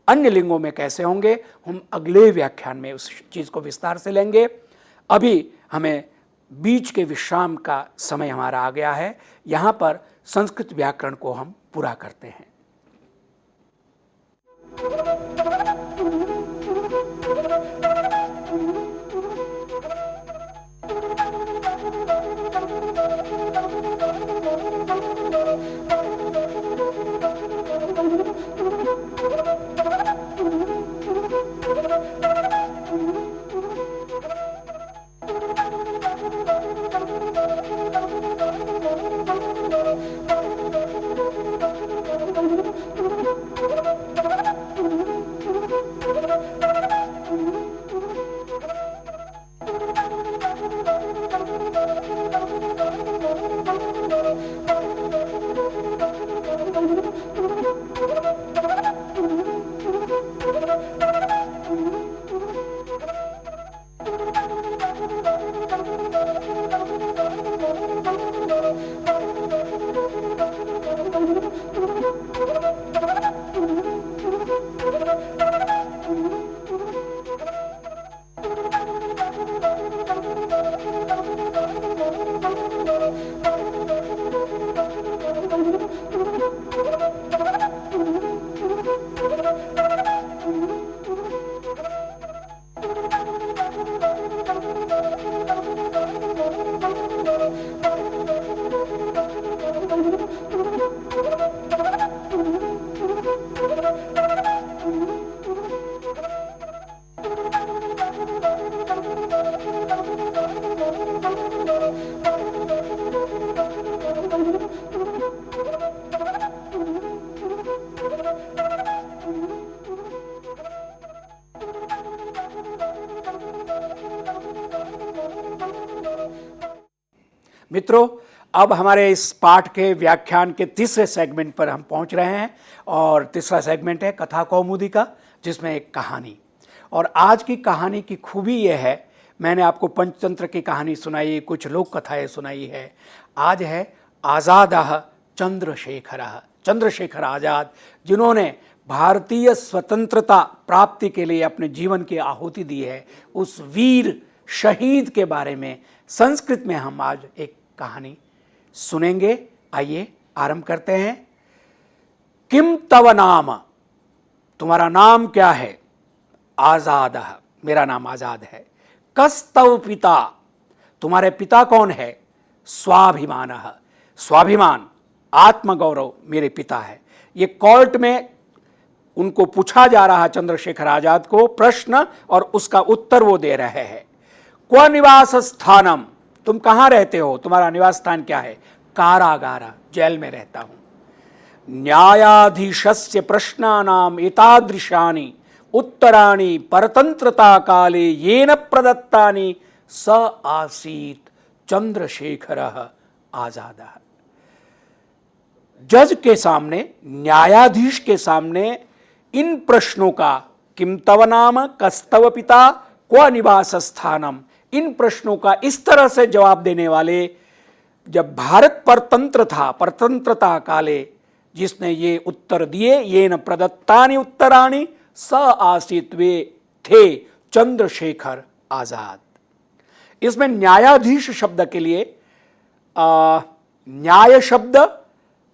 अन्य लिंगों में कैसे होंगे हम अगले व्याख्यान में उस चीज को विस्तार से लेंगे। अभी हमें बीच के विश्राम का समय हमारा आ गया है, यहां पर संस्कृत व्याकरण को हम पूरा करते हैं। मित्रों, अब हमारे इस पाठ के व्याख्यान के तीसरे सेगमेंट पर हम पहुंच रहे हैं और तीसरा सेगमेंट है कथा कौमुदी का, जिसमें एक कहानी। और आज की कहानी की खूबी यह है, मैंने आपको पंचतंत्र की कहानी सुनाई, कुछ लोक कथाएं सुनाई है। आज है आज़ादः चंद्रशेखरः, चंद्रशेखर आज़ाद, जिन्होंने भारतीय स्वतंत्रता प्राप्ति के लिए अपने जीवन की आहुति दी है, उस वीर शहीद के बारे में संस्कृत में हम आज एक कहानी सुनेंगे। आइए आरंभ करते हैं। किम तव नाम, तुम्हारा नाम क्या है? आज़ादः, मेरा नाम आज़ाद है। कस तव पिता, तुम्हारे पिता कौन है? स्वाभिमानः, स्वाभिमान, आत्मगौरव मेरे पिता है। ये कोर्ट में उनको पूछा जा रहा चंद्रशेखर आजाद को प्रश्न और उसका उत्तर वो दे रहे हैं। क्व निवास स्थानम, तुम कहाँ रहते हो? तुम्हारा निवास स्थान क्या है? कारागार, जेल में रहता हूं। न्यायाधीशस्य प्रश्नानाम एतादृशानि उत्तराणि परतंत्रता काले येन प्रदत्तानि स आसीत चंद्रशेखरः आजादः। जज के सामने, न्यायाधीश के सामने इन प्रश्नों का, किम तव नाम, कस्तव पिता, क्व निवास स्थानम, इन प्रश्नों का इस तरह से जवाब देने वाले, जब भारत परतंत्र था, परतंत्रता काले जिसने ये उत्तर दिए, ये न प्रदत्तानि उत्तराणि स आसीत, वे थे चंद्रशेखर आजाद। इसमें न्यायाधीश शब्द के लिए न्याय शब्द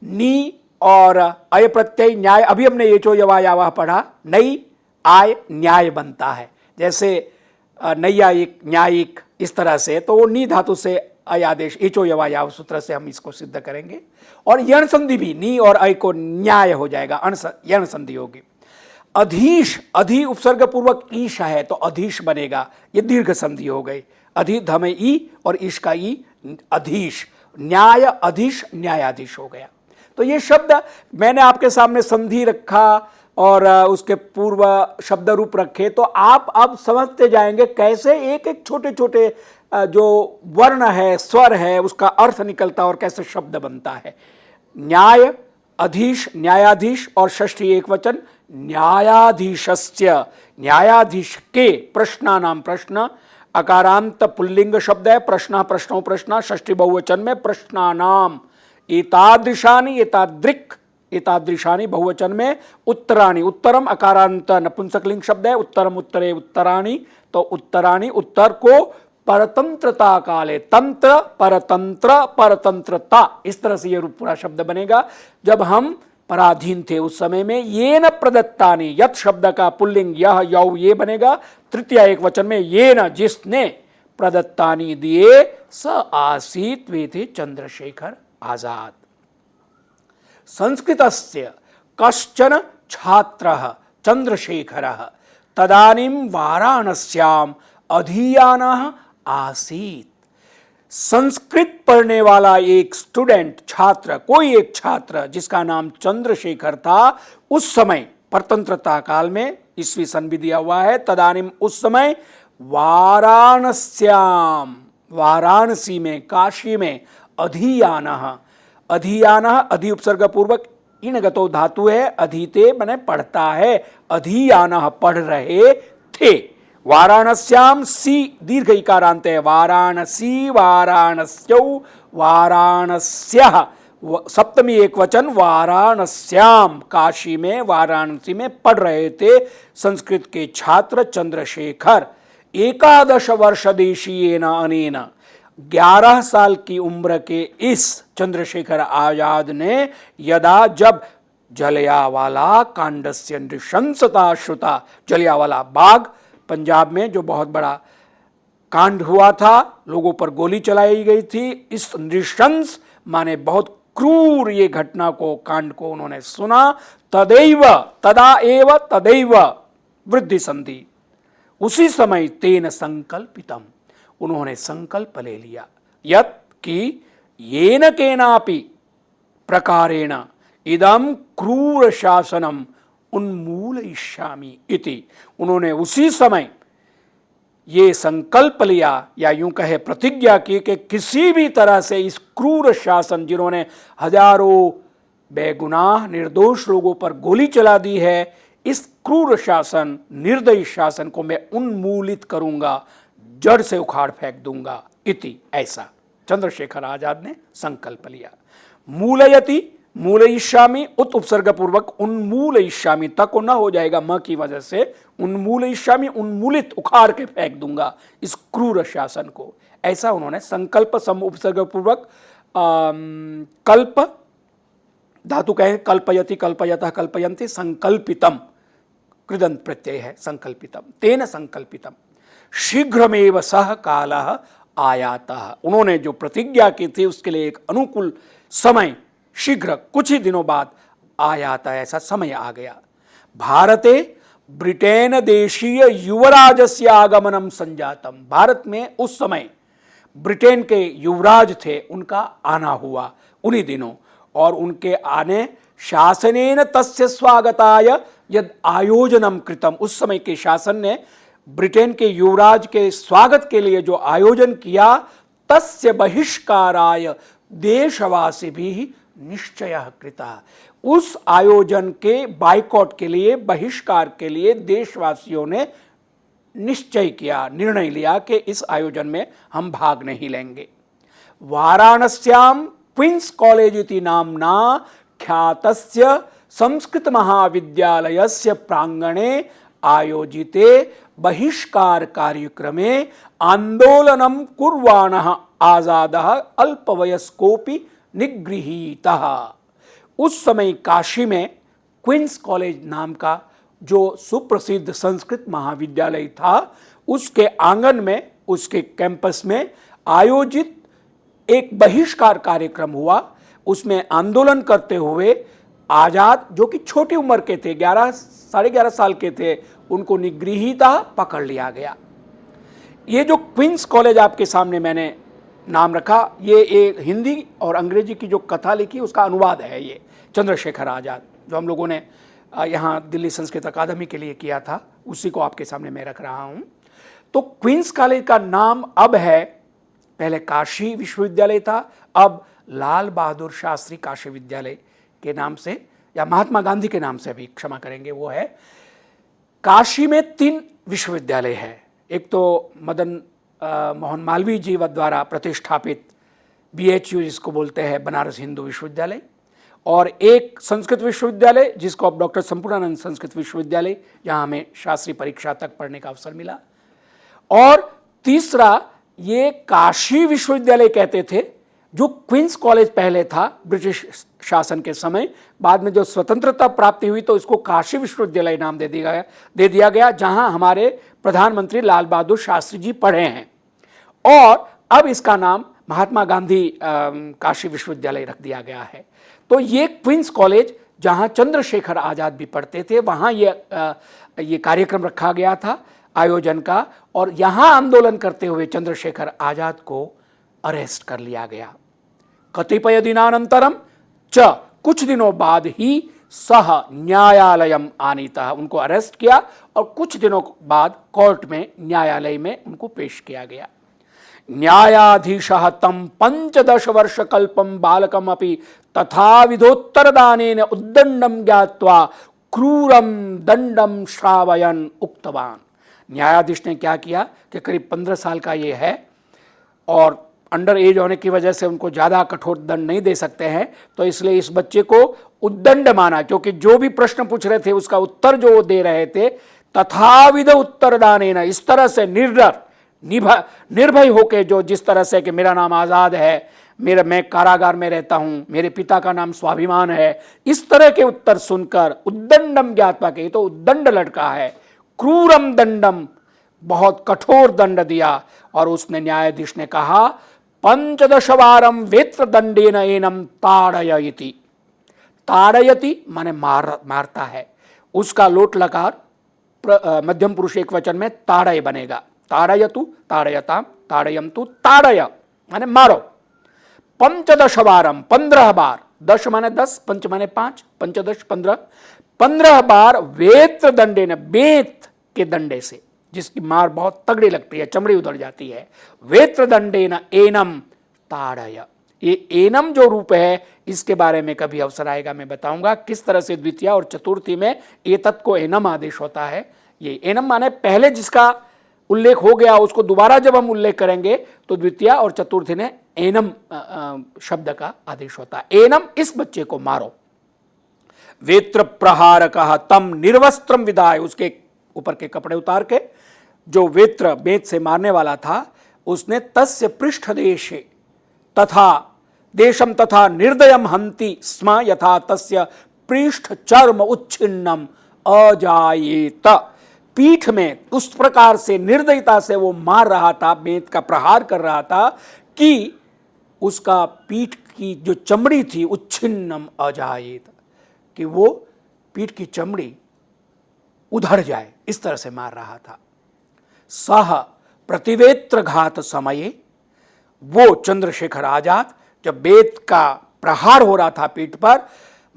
नी और अय प्रत्यय न्याय, अभी हमने ये चो यवायावह पढ़ा, नई आय न्याय बनता है। जैसे नैयायिक, न्यायिक, इस तरह से, तो वो नी धातु से अय आदेश, इचो यवायाव सूत्र से हम इसको सिद्ध करेंगे। और यण संधि भी नी और अय को न्याय हो जाएगा, यण संधि होगी। अधीश, अधि उपसर्ग पूर्वक ईश है तो अधीश बनेगा, ये दीर्घ संधि हो गई। अधि धमे ई और ईश का ई, अधीश, न्याय अधीश, न्यायाधीश हो गया। तो ये शब्द मैंने आपके सामने संधि रखा और उसके पूर्व शब्द रूप रखे, तो आप अब समझते जाएंगे कैसे एक एक छोटे छोटे जो वर्ण है, स्वर है, उसका अर्थ निकलता और कैसे शब्द बनता है। न्याय, अधीश, न्यायाधीश और षष्ठी एक वचन न्यायाधीशस्य, न्यायाधीश के, प्रश्नानाम, प्रश्न, अकारांत पुल्लिंग शब्द है, प्रश्न, प्रश्नों, प्रश्न, षष्ठी बहुवचन में प्रश्नानाम, एतादृशानि, एतादृक्, एतादृशानि बहुवचन में, उत्तराणि, उत्तरम अकारांत नपुंसकलिंग शब्द है, उत्तरम, उत्तरे, उत्तराणि, तो उत्तराणि, उत्तर को परतंत्रता काले, तंत्र, परतंत्र, परतंत्रता, इस तरह से ये पूरा शब्द बनेगा। जब हम पराधीन थे उस समय में, ये न प्रदत्तानि, यत शब्द का पुल्लिंग यह यौ ये बनेगा, तृतीय एक वचन में ये न, जिसने, प्रदत्तानि दिए, स आसीत, वे थे चंद्रशेखर आजाद। संस्कृतस्य कश्चन छात्रः चंद्रशेखरः तदानीं वाराणस्याम अधीयानः आसीत। संस्कृत पढ़ने वाला एक स्टूडेंट, छात्र, कोई एक छात्र जिसका नाम चंद्रशेखर था, उस समय परतंत्रता काल में, ईस्वी सन भी दिया हुआ है, तदानीम उस समय, वाराणस्याम, वाराणसी में, काशी में, अधीयानः, अधीयानः, अधि उपसर्ग पूर्वक इनगतो धातु है, अधीते माने पढ़ता है, अधीयानः पढ़ रहे थे। वाराणस्याम, सी दीर्घ इकारांत है, वाराणसी, वाराणस्यौ, वाराणस्यः, सप्तमी एक वचन, वाराणस्याम, काशी में, वाराणसी में पढ़ रहे थे संस्कृत के छात्र चंद्रशेखर। 11 वर्ष देशीयेन अनेन, 11 साल की उम्र के इस चंद्रशेखर आजाद ने, यदा जब जलियांवाला कांडस्य नृशंसता श्रुता, जलियांवाला बाग पंजाब में जो बहुत बड़ा कांड हुआ था, लोगों पर गोली चलाई गई थी, इस नृशंस माने बहुत क्रूर ये घटना को, कांड को उन्होंने सुना। तदैव, तदा एव, तदैव वृद्धि संधि, उसी समय, तेन संकल्पितम, उन्होंने संकल्प ले लिया, यत् कि येन केनापि प्रकारेण इदम क्रूर शासनम उन्मूलयिष्यामि इति, उन्होंने उसी समय ये संकल्प लिया या यूं कहे प्रतिज्ञा की कि किसी भी तरह से इस क्रूर शासन, जिन्होंने हजारों बेगुनाह निर्दोष लोगों पर गोली चला दी है, इस क्रूर शासन, निर्दयी शासन को मैं उन्मूलित करूंगा, जड़ से उखाड़ फेंक दूंगा। इति, ऐसा चंद्रशेखर आजाद ने संकल्प लिया। मूलयति, मूलयिष्यामि उत उपसर्ग पूर्वक उन्मूलयिष्यामि तक को न हो जाएगा म की वजह से, उन्मूलयिष्यामि उन्मूलित, उखाड़ के फेंक दूंगा इस क्रूर शासन को। ऐसा उन्होंने संकल्प सम उपसर्ग पूर्वक कल्प धातु कहे कल्पयति, कल्पयतः, कल्पयन्ति, संकल्पितम कृदंत प्रत्यय है, संकल्पितम, तेन संकल्पितम शीघ्रमेव सह कालः आयातः। उन्होंने जो प्रतिज्ञा की थी उसके लिए एक अनुकूल समय शीघ्र, कुछ ही दिनों बाद आयाता, ऐसा समय आ गया। भारते ब्रिटेन देशीय युवराजस्य आगमनम संजातम। भारत में उस समय ब्रिटेन के युवराज थे, उनका आना हुआ उन्हीं दिनों, और उनके आने शासनेन तस्य स्वागताय यद आयोजनम कृतम। उस समय के शासन ने ब्रिटेन के युवराज के स्वागत के लिए जो आयोजन किया, तस्य बहिष्काराय देशवासी भी निश्चय कृता। उस आयोजन के बाइकॉट के लिए, बहिष्कार के लिए देशवासियों ने निश्चय किया, निर्णय लिया कि इस आयोजन में हम भाग नहीं लेंगे। वाराणस्याम क्वींस कॉलेज इति नाम्ना ख्यातस्य संस्कृत महाविद्यालयस्य प्रांगणे आयोजिते बहिष्कार कार्यक्रमे आंदोलनम कुर्वाणः आजादः अल्पवयस्कोपि निगृहीतः। उस समय काशी में क्वींस कॉलेज नाम का जो सुप्रसिद्ध संस्कृत महाविद्यालय था, उसके आंगन में, उसके कैंपस में आयोजित एक बहिष्कार कार्यक्रम हुआ। उसमें आंदोलन करते हुए आजाद, जो कि छोटी उम्र के थे, 11-11.5 साल के थे, उनको निगृहीता, पकड़ लिया गया। ये जो क्वींस कॉलेज आपके सामने मैंने नाम रखा, ये एक हिंदी और अंग्रेजी की जो कथा लिखी उसका अनुवाद है। ये चंद्रशेखर आजाद, जो हम लोगों ने यहाँ दिल्ली संस्कृत अकादमी के लिए किया था, उसी को आपके सामने मैं रख रहा हूँ। तो क्वींस कॉलेज का नाम अब है, पहले काशी विश्वविद्यालय था, अब लाल बहादुर शास्त्री काशी विद्यालय के नाम से, या महात्मा गांधी के नाम से भी, क्षमा करेंगे, वो है। काशी में 3 विश्वविद्यालय है। एक तो मदन मोहन मालवीय जी द्वारा प्रतिष्ठापित BHU जिसको बोलते हैं, बनारस हिंदू विश्वविद्यालय, और एक संस्कृत विश्वविद्यालय जिसको अब डॉक्टर संपूर्णानंद संस्कृत विश्वविद्यालय, यहाँ हमें शास्त्री परीक्षा तक पढ़ने का अवसर मिला, और तीसरा ये काशी विश्वविद्यालय कहते थे, जो क्वींस कॉलेज पहले था ब्रिटिश शासन के समय। बाद में जो स्वतंत्रता प्राप्ति हुई तो इसको काशी विश्वविद्यालय नाम दे दिया गया, जहां हमारे प्रधानमंत्री लाल बहादुर शास्त्री जी पढ़े हैं, और अब इसका नाम महात्मा गांधी काशी विश्वविद्यालय रख दिया गया है। तो ये क्वींस कॉलेज जहां चंद्रशेखर आजाद भी पढ़ते थे, वहां ये कार्यक्रम रखा गया था आयोजन का, और यहां आंदोलन करते हुए चंद्रशेखर आजाद को अरेस्ट कर लिया गया। कतिपय दिनानंतरम च, कुछ दिनों बाद ही सह न्यायालयम आनीतः, उनको अरेस्ट किया और कुछ दिनों बाद कोर्ट में, न्यायालय में उनको पेश किया गया। न्यायाधीशः तम 15 वर्ष कल्पम बालकम अपि तथा विधोत्तरदानेन उद्दंडम ज्ञात्वा क्रूरम दंडम श्रावयन उक्तवान। न्यायाधीश ने क्या किया कि करीब 15 साल का ये है और अंडर एज होने की वजह से उनको ज़्यादा कठोर दंड नहीं दे सकते हैं, तो इसलिए इस बच्चे को उद्दंड माना, क्योंकि जो भी प्रश्न पूछ रहे थे उसका उत्तर जो वो दे रहे थे, तथाविध उत्तरदानेन, इस तरह से निर्भय होके, जो जिस तरह से कि मेरा नाम आज़ाद है, मैं कारागार में रहता हूँ, मेरे पिता का नाम स्वाभिमान है, इस तरह के उत्तर सुनकर उद्दंडम ज्ञात्वा के, तो उद्दंड लड़का है, क्रूरम दंडम, बहुत कठोर दंड दिया। और उसने, न्यायाधीश ने कहा, 15 वारम वेत्र दंडेन एनम ताड़यति। ताड़यति माने मारता है, उसका लोट लकार मध्यम पुरुष एक वचन में ताड़य बनेगा। ताड़यतु, ताड़यताम, ताड़यन्तु, ताड़य माने मारो। 15 वारम, 15 बार, 10 माने 10, 5 माने 5, 15 15 बार वेत्र दंडेन, बेत के दंडे से, जिसकी मार बहुत तगड़ी लगती है, चमड़ी उधड़ जाती है। वेत्र दंडेन एनम ताड़य, ये एनम जो रूप है इसके बारे में कभी अवसर आएगा मैं बताऊंगा किस तरह से द्वितीया और चतुर्थी में एतत् को एनम आदेश होता है। ये एनम माने पहले जिसका उल्लेख हो गया उसको दोबारा जब हम उल्लेख करेंगे तो द्वितीया और चतुर्थी ने एनम शब्द का आदेश होता है। एनम, इस बच्चे को मारो। वेत्र प्रहार कहा तम निर्वस्त्रम विदाय, उसके ऊपर के कपड़े उतार के, जो वेत्र बेत से मारने वाला था उसने तस्य पृष्ठ देशे तथा देशम तथा निर्दयम हंति स्म यथा तस्य पृष्ठ चर्म उच्छिन्नम अजायेत, पीठ में उस प्रकार से निर्दयता से वो मार रहा था, बेत का प्रहार कर रहा था कि उसका पीठ की जो चमड़ी थी उच्छिन्नम अजायेत, कि वो पीठ की चमड़ी उधड़ जाए, इस तरह से मार रहा था। सह प्रतिवेत्र घात समये, वो चंद्रशेखर आजाद जब बेत का प्रहार हो रहा था पीठ पर,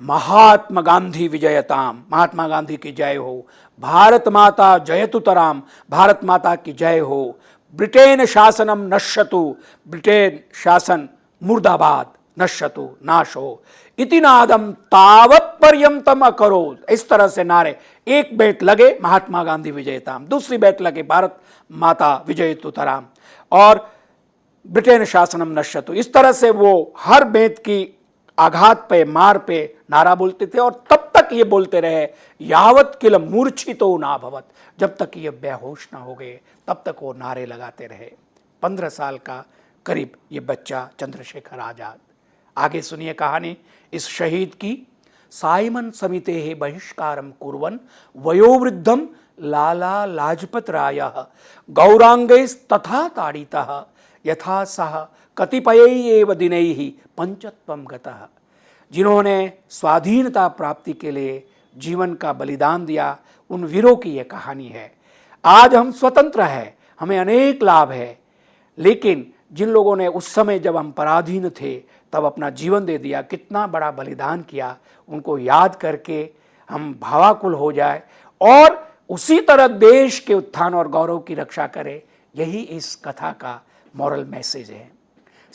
महात्मा गांधी विजयताम, महात्मा गांधी की जय हो, भारत माता जयतुतराम, भारत माता की जय हो, ब्रिटेन शासनम नश्यतु, ब्रिटेन शासन मुर्दाबाद, नश्यतु नाश हो, इति नादम तावत पर्यंतम अकरो, इस तरह से नारे। एक बेत लगे महात्मा गांधी विजयताम, दूसरी बेत लगे भारत माता विजयतुतराम, और ब्रिटेन शासनम नश्यतु, इस तरह से वो हर बेत की आघात पे, मार पे नारा बोलते थे। और तब तक ये बोलते रहे यावत किल मूर्छितो ना भवत, जब तक ये बेहोश ना हो गए तब तक वो नारे लगाते रहे। 15 साल का करीब ये बच्चा चंद्रशेखर आजाद। आगे सुनिए कहानी इस शहीद की। साइमन समिते हे बहिष्कारम कुर्वन् वयोवृद्धम लाला लाजपत रायः गौरांगैस्तथा ताड़ितः यथा सह कतिपयैः दिनैः पंचत्वं गतः, जिन्होंने स्वाधीनता प्राप्ति के लिए जीवन का बलिदान दिया, उन वीरों की यह कहानी है। आज हम स्वतंत्र हैं, हमें अनेक लाभ है, लेकिन जिन लोगों ने उस समय जब हम पराधीन थे तब अपना जीवन दे दिया, कितना बड़ा बलिदान किया, उनको याद करके हम भावाकुल हो जाए और उसी तरह देश के उत्थान और गौरव की रक्षा करें। यही इस कथा का मॉरल मैसेज है।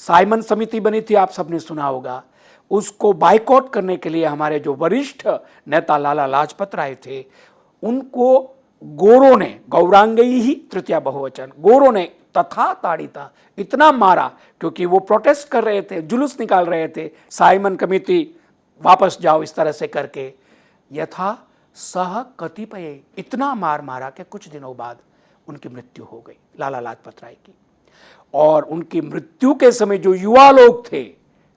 साइमन समिति बनी थी, आप सबने सुना होगा। उसको बाइकआउट करने के लिए हमारे जो वरिष्ठ नेता लाला लाजपत राय थे, उनको गोरों ने, गौरांगई ही तृतीया बहुवचन, गोरों ने तथा ताड़िता, इतना मारा क्योंकि वो प्रोटेस्ट कर रहे थे, जुलूस निकाल रहे थे, साइमन कमेटी वापस जाओ इस तरह से करके। यथा सह कतिपय, इतना मार मारा कि कुछ दिनों बाद उनकी मृत्यु हो गई लाला लाजपत राय की। और उनकी मृत्यु के समय जो युवा लोग थे,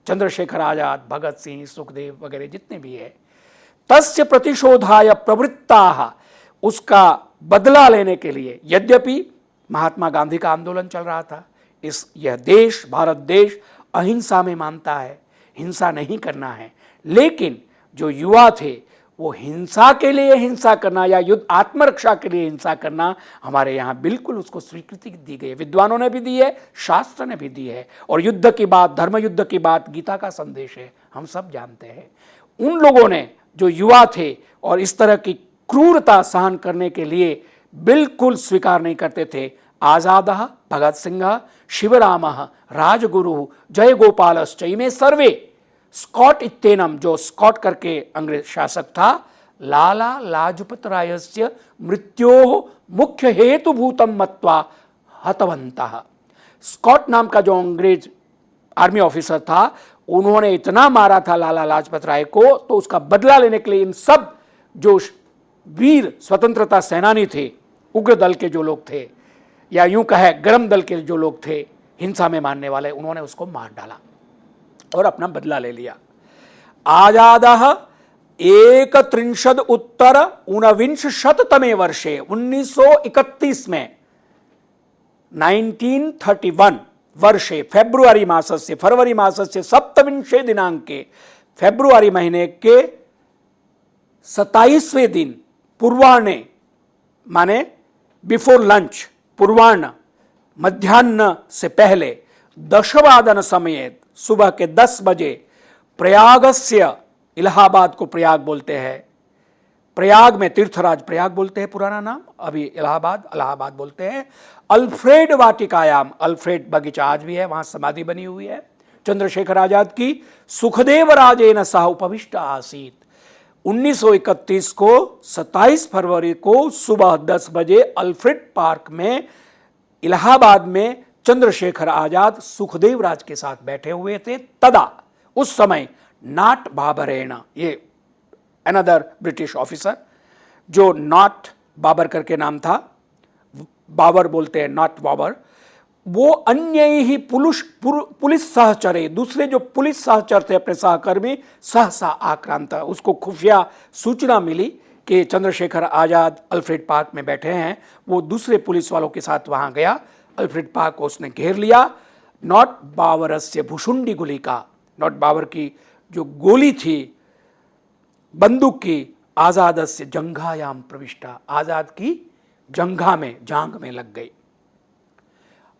चंद्रशेखर आजाद, भगत सिंह, सुखदेव वगैरह जितने भी है, तस्य प्रतिशोधाय प्रवृत्ताः, उसका बदला लेने के लिए, यद्यपि महात्मा गांधी का आंदोलन चल रहा था, यह देश, भारत देश अहिंसा में मानता है, हिंसा नहीं करना है, लेकिन जो युवा थे वो हिंसा के लिए हिंसा करना या युद्ध आत्मरक्षा के लिए हिंसा करना, हमारे यहाँ बिल्कुल उसको स्वीकृति दी गई है। विद्वानों ने भी दी है, शास्त्र ने भी दी है, और युद्ध की बात, धर्म युद्ध की बात गीता का संदेश है, हम सब जानते हैं। उन लोगों ने जो युवा थे और इस तरह की क्रूरता सहन करने के लिए बिल्कुल स्वीकार नहीं करते थे। आजादः भगत सिंह, शिवरामः राजगुरु, जय गोपालश्च इमे सर्वे, स्कॉट इत्येनम, जो स्कॉट करके अंग्रेज शासक था, लाला लाजपत रायस्य मृत्योः मुख्य हेतुभूतम मत्वा हतवन्तः। स्कॉट नाम का जो अंग्रेज आर्मी ऑफिसर था, उन्होंने इतना मारा था लाला लाजपत राय को, तो उसका बदला लेने के लिए इन सब जो वीर स्वतंत्रता सेनानी थे, उग्र दल के जो लोग थे, या यूं कहे गर्म दल के जो लोग थे, हिंसा में मानने वाले, उन्होंने उसको मार डाला और अपना बदला ले लिया। आजादः 31 उत्तर 1900 वर्षे, 1931 में, 1931 वर्षे फरवरी मासस्य 27 दिनांके, फरवरी महीने के 27वें दिन पूर्वाह्ने, माने बिफोर लंच, पूर्वाह्न, मध्याह्न से पहले, 10 समय, सुबह के 10 बजे, प्रयागस्य, इलाहाबाद को प्रयाग बोलते हैं, प्रयाग में, तीर्थराज प्रयाग बोलते हैं पुराना नाम, अभी इलाहाबाद बोलते हैं। अल्फ्रेड वाटिकायाम, अल्फ्रेड बगीचा आज भी है, वहां समाधि बनी हुई है चंद्रशेखर आजाद की। सुखदेव राजेन सह उपविष्ट आसीत। 1931 को 27 फरवरी को सुबह 10 बजे अल्फ्रेड पार्क में इलाहाबाद में चंद्रशेखर आजाद सुखदेव राज के साथ बैठे हुए थे। तदा उस समय नॉट बाबरेन, ये अनदर ब्रिटिश ऑफिसर जो नॉट बाबर करके नाम था, बाबर बोलते हैं नॉट बाबर, वो अन्य ही पुलिस सहचरे, दूसरे जो पुलिस सहचर थे अपने सहकर्मी, सहसा आक्रांत, उसको खुफिया सूचना मिली कि चंद्रशेखर आजाद अल्फ्रेड पार्क में बैठे हैं। वो दूसरे पुलिस वालों के साथ वहां गया, अल्फ्रेड पार्क को उसने घेर लिया। नॉट बाबरस्य भुशुंडी गोली का, नॉट बाबर की जो गोली थी बंदूक की, आजाद से जंघायाम प्रविष्टा, आजाद की जंघा में, जांग में लग गई।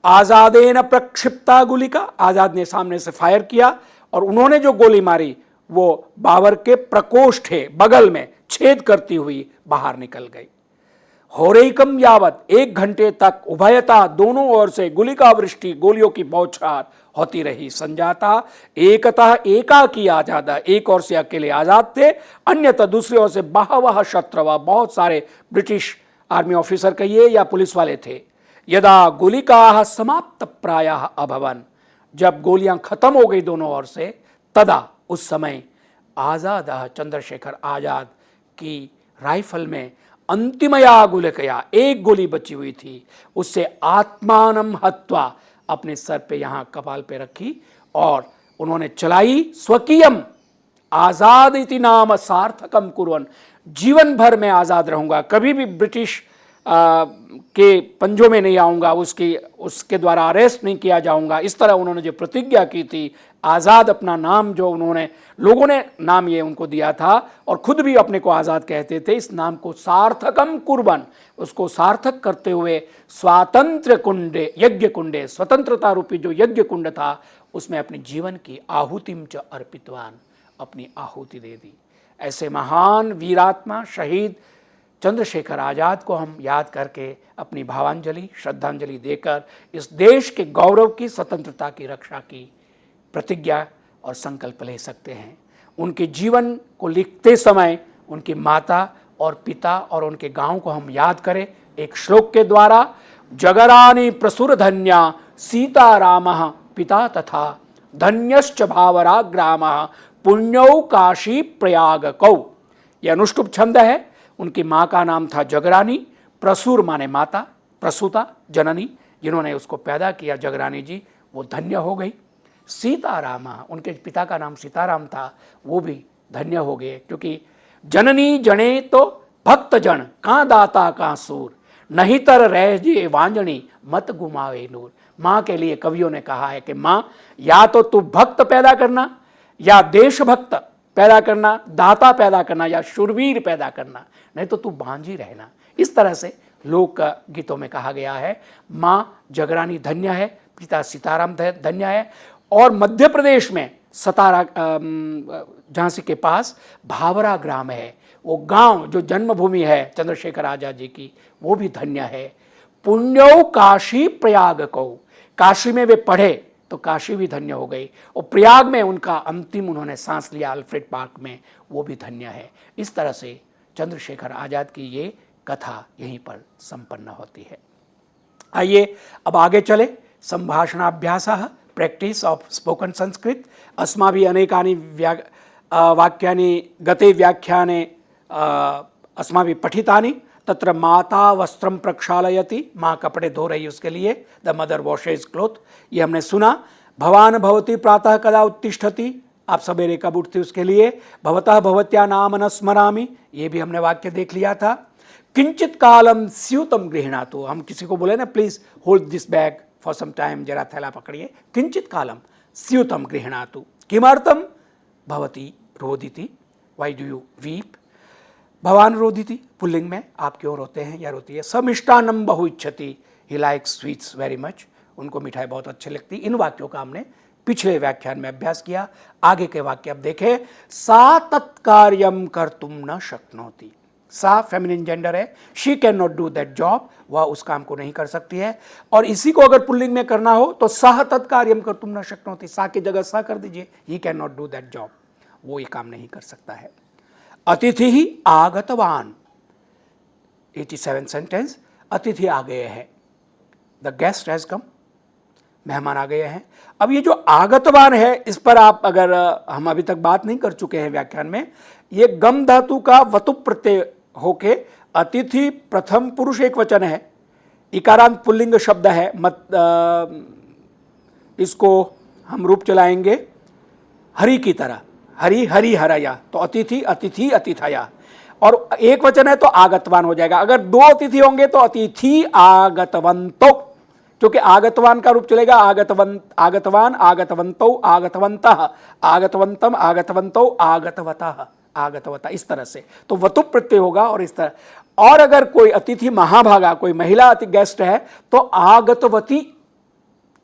आजादेन प्रक्षिप्ता गोली का, आजाद ने सामने से फायर किया और उन्होंने जो गोली मारी वो बाबर के प्रकोष्ठे बगल में छेद करती हुई बाहर निकल गई। होरेकम यावत, 1 घंटे तक उभयता, दोनों ओर से गुलिका वृष्टि, गोलियों की बौछार होती रही। संजाता एकतः एकाकी आजादा, एक ओर से अकेले आजाद थे, अन्यतः दूसरी ओर से बहवः शत्रवा, बहुत सारे ब्रिटिश आर्मी ऑफिसर कहिए या पुलिस वाले थे। यदा गोलिका समाप्त प्रायः अभवन, जब गोलियां खत्म हो गई दोनों ओर से, तदा उस समय आजाद चंद्रशेखर आजाद की राइफल में अंतिमया गुलिकया, एक गोली बची हुई थी, उससे आत्मानम हत्वा, अपने सर पे यहां कपाल पे रखी और उन्होंने चलाई। स्वकीयम आजाद इति नाम सार्थकम कुर्वन्, जीवन भर मैं आजाद रहूंगा, कभी भी ब्रिटिश के पंजों में नहीं आऊंगा, उसके द्वारा अरेस्ट नहीं किया जाऊंगा, इस तरह उन्होंने जो प्रतिज्ञा की थी। आजाद अपना नाम जो उन्होंने, लोगों ने नाम ये उनको दिया था और खुद भी अपने को आजाद कहते थे, इस नाम को सार्थकम कुर्बन, उसको सार्थक करते हुए स्वातंत्र कुंडे, यज्ञ कुंडे, स्वतंत्रता रूपी जो यज्ञ कुंड था उसमें अपने जीवन की आहुतिम च अर्पितवान, अपनी आहुति दे दी। ऐसे महान वीरात्मा शहीद चंद्रशेखर आजाद को हम याद करके अपनी भावांजलि, श्रद्धांजलि देकर इस देश के गौरव की, स्वतंत्रता की रक्षा की प्रतिज्ञा और संकल्प ले सकते हैं। उनके जीवन को लिखते समय उनकी माता और पिता और उनके गांव को हम याद करें एक श्लोक के द्वारा। जगरानी प्रसुर धन्या सीतारामः पिता तथा धन्यश्च भावरा ग्रामः पुण्यौ काशी प्रयाग कौ। यह अनुष्टुप छंद है। उनकी माँ का नाम था जगरानी, प्रसुर माने माता, प्रसूता जननी, जिन्होंने उसको पैदा किया जगरानी जी, वो धन्य हो गई। सीतारामा, उनके पिता का नाम सीताराम था, वो भी धन्य हो गए, क्योंकि जननी जने तो भक्त जन, कहाँ दाता कहाँ सूर, नहीं तर रह जे वांजनी मत गुमावे नूर। माँ के लिए कवियों ने कहा है कि माँ या तो तू भक्त पैदा करना, या देशभक्त पैदा करना, दाता पैदा करना, या शूरवीर पैदा करना, नहीं तो तू बांझी रहना। इस तरह से लोक गीतों में कहा गया है। माँ जगरानी धन्य है, पिता सीताराम धन्य है। और मध्य प्रदेश में सतारा, झांसी के पास भावरा ग्राम है, वो गांव जो जन्मभूमि है चंद्रशेखर आजाद जी की, वो भी धन्य है। पुण्यो काशी प्रयाग को, काशी में वे पढ़े तो काशी भी धन्य हो गई, और प्रयाग में उनका अंतिम उन्होंने सांस लिया अल्फ्रेड पार्क में, वो भी धन्य है। इस तरह से चंद्रशेखर आजाद की ये कथा यहीं पर संपन्न होती है। आइए अब आगे चले। संभाषणाभ्यासः, प्रैक्टिस ऑफ स्पोकन संस्कृत। अस्माभिः अनेकानि वाक्यानि गते व्याख्याने अस्माभिः पठितानि। तत्र माता वस्त्रम प्रक्षालयति, माँ कपड़े धो रही उसके लिए, द मदर वॉशेज क्लोथ, ये हमने सुना। भवान भवती प्रातः कदा उत्तिष्ठति, आप सवेरे कब उठते उसके लिए। भवतः भवत्या नाम न स्मरामि, ये भी हमने वाक्य देख लिया था। किंचित कालम स्यूतम गृह्णातु, हम किसी को बोले ना please hold this bag for some time, जरा थैला पकड़िए। किंचित कालम स्यूतम गृह्णातु, किमर्थम भवती रोदिति, व्हाई डू यू वीप। भवान रोदिति, पुल्लिंग में, आप क्यों रोते हैं या रोती है। समिष्टान्नम बहु इच्छति, he likes sweets very much, उनको मिठाई बहुत अच्छी लगती। इन वाक्यों का हमने पिछले व्याख्यान में अभ्यास किया। आगे के वाक्य अब देखें। सा तत्कार्यम कर्तुम न शक्नोति, सा फेमिनिन जेंडर है, she can not do that job, वह उस काम को नहीं कर सकती है। और इसी को अगर पुल्लिंग में करना हो तो सह तत्कार्यम कर्तुम न शक्नोति, सा की जगह सा कर दीजिए, he can not do that job, वो ये काम नहीं कर सकता है। अतिथि ही आगतवान, 87 सेंटेंस, अतिथि आ गए हैं, द गेस्ट हैज कम, मेहमान आ गए हैं। अब ये जो आगतवान है, इस पर आप अगर हम अभी तक बात नहीं कर चुके हैं व्याख्यान में, ये गम धातु का वतु प्रत्यय होके अतिथि प्रथम पुरुष एक वचन है, इकारांत पुल्लिंग शब्द है, इसको हम रूप चलाएंगे हरि की तरह, हरि हरि हरया, तो अतिथि अतिथि अतिथया, और एक वचन है तो आगतवान हो जाएगा। अगर दो अतिथि होंगे तो अतिथि आगतवंतो, क्योंकि आगतवान का रूप चलेगा आगतवान आगतवंतो आगतवंतः आगतवंतम आगतवंतो आगतवतः आगतवता, इस तरह से तो वतु प्रत्यय होगा। और इस तरह, और अगर कोई अतिथि महाभागा, कोई महिला अति गेस्ट है तो आगतवती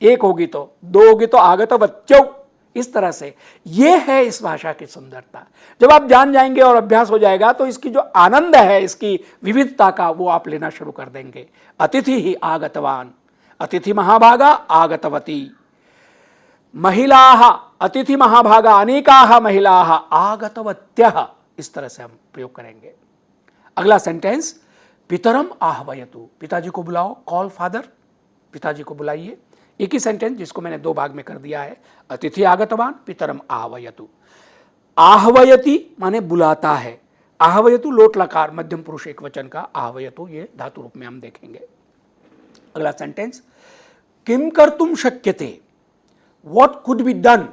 एक होगी, तो दो होगी तो आगतवत्यो, इस तरह से। ये है इस भाषा की सुंदरता। जब आप जान जाएंगे और अभ्यास हो जाएगा तो इसकी जो आनंद है, इसकी विविधता का, वो आप लेना शुरू कर देंगे। अतिथि ही आगतवान, अतिथि महाभागा आगतवती, महिलाः अतिथि महाभागा अनेकाः महिलाः आगतवत्यः, इस तरह से हम प्रयोग करेंगे। अगला सेंटेंस, पितरम आह्वयतु, पिताजी को बुलाओ, कॉल फादर, पिताजी को बुलाइए। एक ही सेंटेंस जिसको मैंने दो भाग में कर दिया है, अतिथि आगतवान, पितरम आह्वयतु। आह्वयति माने बुलाता है, आह्वयतु लोट लकार मध्यम पुरुष एक वचन का, आह्वयतु ये धातु रूप में हम देखेंगे। अगला सेंटेंस, किम कर्तुम शक्यते, व्हाट कुड बी डन,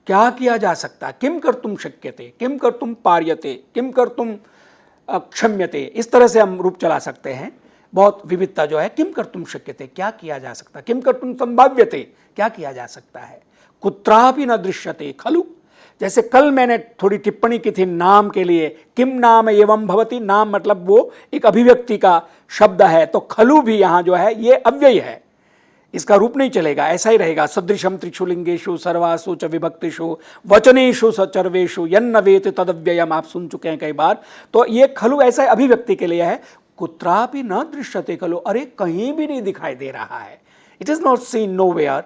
क्या किया जा सकता, किम कर्तुम शक्यते, किम कर्तुम पार्यते, किम कर्तुम क्षम्यते, इस तरह से हम रूप चला सकते हैं। बहुत विविधता जो है, किम कर्तुम शक्यते, क्या किया जा सकता, किम कर्तुम संभाव्यते, क्या किया जा सकता है। कुत्रापि न दृश्यते खलु, जैसे कल मैंने थोड़ी टिप्पणी की थी नाम के लिए, किम नाम एवं भवति, नाम मतलब वो एक अभिव्यक्ति का शब्द है, तो खलु भी यहाँ जो है ये अव्यय है, इसका रूप नहीं चलेगा, ऐसा ही रहेगा। सदृशम त्रिक्षुलिंगेषु सर्वासु च विभक्तिषु वचनेषु सचर्वेषु यन्न वेत तदव्ययम, आप सुन चुके हैं कई बार। तो ये खलु ऐसा अभिव्यक्ति के लिए है। कुत्रापि न दृश्यते खलु, अरे कहीं भी नहीं दिखाई दे रहा है, it is not seen nowhere,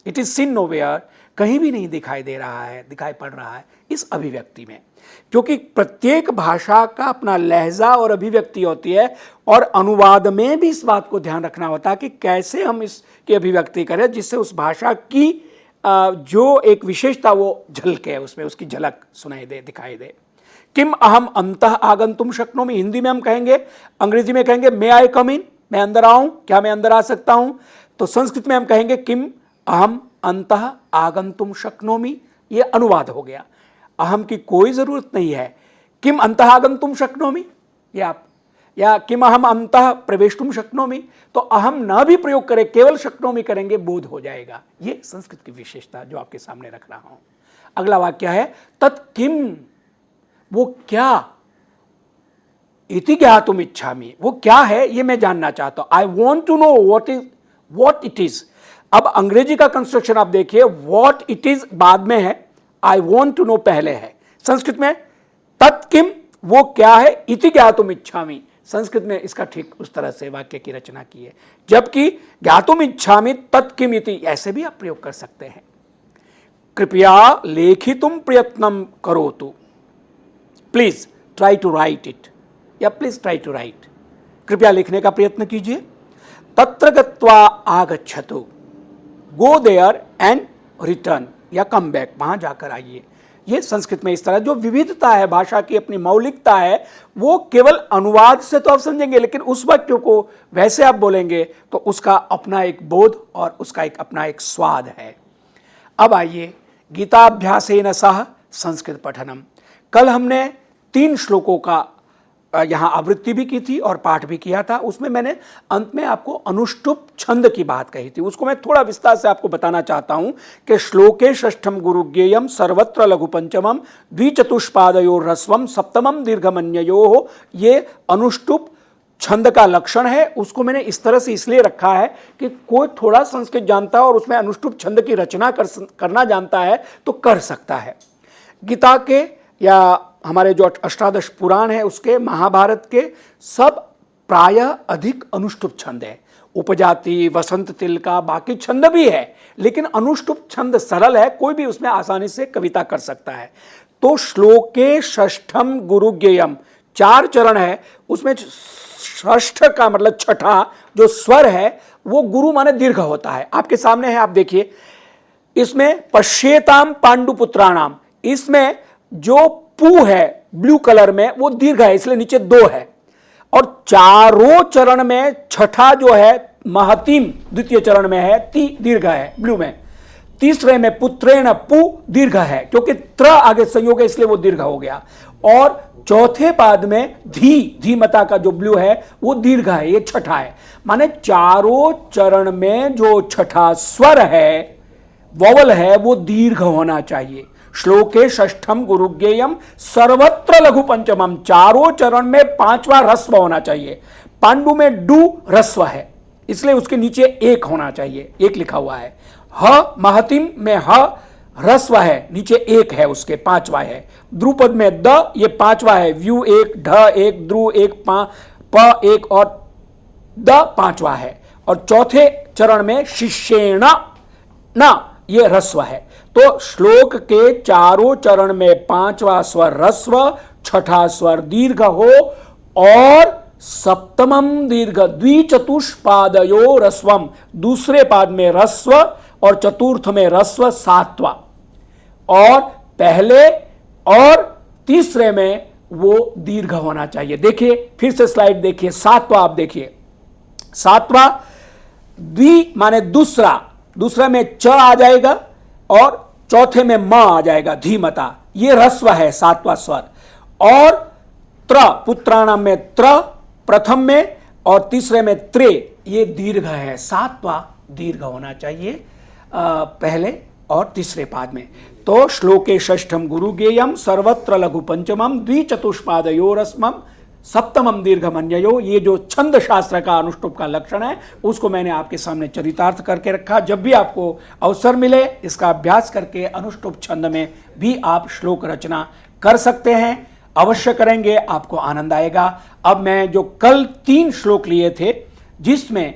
it is seen nowhere, कहीं भी नहीं दिखाई दे रहा है, दिखाई पड़ रहा है इस अभिव्यक्ति में। क्योंकि प्रत्येक भाषा का अपना लहजा और अभिव्यक्ति होती है, और अनुवाद में भी इस बात को ध्यान रखना होता है कि कैसे हम इसकी अभिव्यक्ति करें जिससे उस भाषा की जो एक विशेषता वो झलके, उसमें उसकी झलक सुनाई दे, दिखाई दे। किम अहम अंतः आगंतुम शक्नोमि, हिंदी में हम कहेंगे, अंग्रेजी में कहेंगे मे आई कम इन, मैं अंदर आऊं, क्या मैं अंदर आ सकता हूं। तो संस्कृत में हम कहेंगे किम अहम अंतः आगंतुम शक्नोमि, ये अनुवाद हो गया। अहम की कोई जरूरत नहीं है, किम अंतः आगंतुम शक्नोमि, ये आप, या किम अहम अंतः प्रवेष्टुम शक्नोमि, तो अहम न भी प्रयोग करें, केवल शक्नोमि करेंगे, बोध हो जाएगा। ये संस्कृत की विशेषता जो आपके सामने रख रहा हूं। अगला वाक्य है तत्किम, वो क्या, इति ज्ञातुम इच्छामि, वो क्या है ये मैं जानना चाहता हूं। I want to know what it is. अब अंग्रेजी का कंस्ट्रक्शन आप देखिए, व्हाट इट इज बाद में है, आई वॉन्ट टू नो पहले है। संस्कृत में तत्किम, वो क्या है, इति ज्ञातुम इच्छामि, संस्कृत में इसका ठीक उस तरह से वाक्य की रचना की है। जबकि ज्ञातुम इच्छामि तत्किम इति, ऐसे भी आप प्रयोग कर सकते हैं। कृपया लेखितुम प्रयत्नम करोतु, please try to write it, या प्लीज ट्राई टू राइट, कृपया लिखने का प्रयत्न कीजिए। तत्र गत्वा आगच्छतु, गो देयर एंड रिटर्न, या कम बैक, वहां जाकर आइए। ये संस्कृत में इस तरह जो विविधता है, भाषा की अपनी मौलिकता है, वो केवल अनुवाद से तो आप समझेंगे, लेकिन उस वाक्यों को वैसे आप बोलेंगे तो उसका अपना एक बोध और उसका एक अपना एक स्वाद है। अब आइए गीताभ्यासेन सह संस्कृत पठनम। कल हमने 3 श्लोकों का यहाँ आवृत्ति भी की थी और पाठ भी किया था। उसमें मैंने अंत में आपको अनुष्टुप छंद की बात कही थी, उसको मैं थोड़ा विस्तार से आपको बताना चाहता हूँ कि श्लोके षष्ठम गुरुज्ञेयम सर्वत्र लघु पंचमम द्विचतुष्पादयो ह्रस्वम सप्तमम दीर्घमन्ययो, ये अनुष्टुप छंद का लक्षण है। उसको मैंने इस तरह से इसलिए रखा है कि कोई थोड़ा संस्कृत जानता है और उसमें अनुष्टुप छंद की रचना करना जानता है तो कर सकता है। गीता के या हमारे जो अष्टादश पुराण है उसके, महाभारत के, सब प्रायः अधिक अनुष्टुप छंद है। उपजाति, वसंत तिल का बाकी छंद भी है, लेकिन अनुष्टुप छंद सरल है, कोई भी उसमें आसानी से कविता कर सकता है। तो श्लोके षष्ठम गुरु ज्ञेयम, 4 चरण है, उसमें षष्ठ का मतलब छठा जो स्वर है वो गुरु माने दीर्घ होता है। आपके सामने है, आप देखिए, इसमें पश्येताम पांडुपुत्राणाम, इसमें जो पू है ब्लू कलर में वो दीर्घ है, इसलिए नीचे 2 है। और चारों चरण में छठा जो है महतीम द्वितीय चरण में है, ती दीर्घ है ब्लू में। तीसरे में पुत्रेण पु दीर्घ है, क्योंकि त्र आगे संयोग है इसलिए वो दीर्घ हो गया। और चौथे पाद में धीमता का जो ब्लू है वो दीर्घ है, ये छठा है। माने चारों चरण में जो छठा स्वर है, वॉवल है, वो दीर्घ होना चाहिए। श्लोके षष्ठम गुरुज्ञेयम सर्वत्र लघु पंचमम, चारों चरण में 5वां ह्रस्व होना चाहिए। पांडु में डू ह्रस्व है, इसलिए उसके नीचे 1 होना चाहिए, 1 लिखा हुआ है। ह महतिम में ह ह्रस्व है, नीचे 1 है, उसके 5वां है। द्रुपद में द, ये 5वां है। व्यू 1, ढ 1, द्रु 1, प 1 और द 5वां है। और चौथे चरण में शिष्येण न, ये ह्रस्व है। तो श्लोक के चारों चरण में 5वां स्वर ह्रस्व, छठा स्वर दीर्घ हो, और सप्तमम दीर्घ, द्विचतुष्पादयो ह्रस्वम, दूसरे पाद में ह्रस्व और चतुर्थ में ह्रस्व 7वां, और पहले और तीसरे में वो दीर्घ होना चाहिए। देखिए फिर से स्लाइड देखिए, 7वां आप देखिए, 7वां द्वि माने दूसरा, दूसरा में च आ जाएगा और चौथे में म आ जाएगा, धीमता, ये ह्रस्व है 7वां स्वर। और त्र, पुत्राणाम में त्र प्रथम में और तीसरे में त्रे, ये दीर्घ है, 7वां दीर्घ होना चाहिए पहले और तीसरे पाद में। तो श्लोके षष्ठम गुरुज्ञेयम सर्वत्र लघु पंचमम द्विचतुष्पादयो रस्मम सप्तमम दीर्घमन्ययो, ये जो छंद शास्त्र का अनुष्टुप का लक्षण है उसको मैंने आपके सामने चरितार्थ करके रखा। जब भी आपको अवसर मिले इसका अभ्यास करके अनुष्टुप छंद में भी आप श्लोक रचना कर सकते हैं, अवश्य करेंगे, आपको आनंद आएगा। अब मैं जो कल 3 श्लोक लिए थे, जिसमें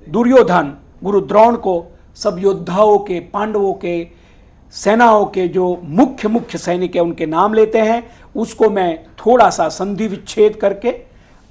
दुर्योधन गुरु द्रोण को सब योद्धाओं के, पांडवों के, सेनाओं के जो मुख्य सैनिक है उनके नाम लेते हैं, उसको मैं थोड़ा सा संधि विच्छेद करके,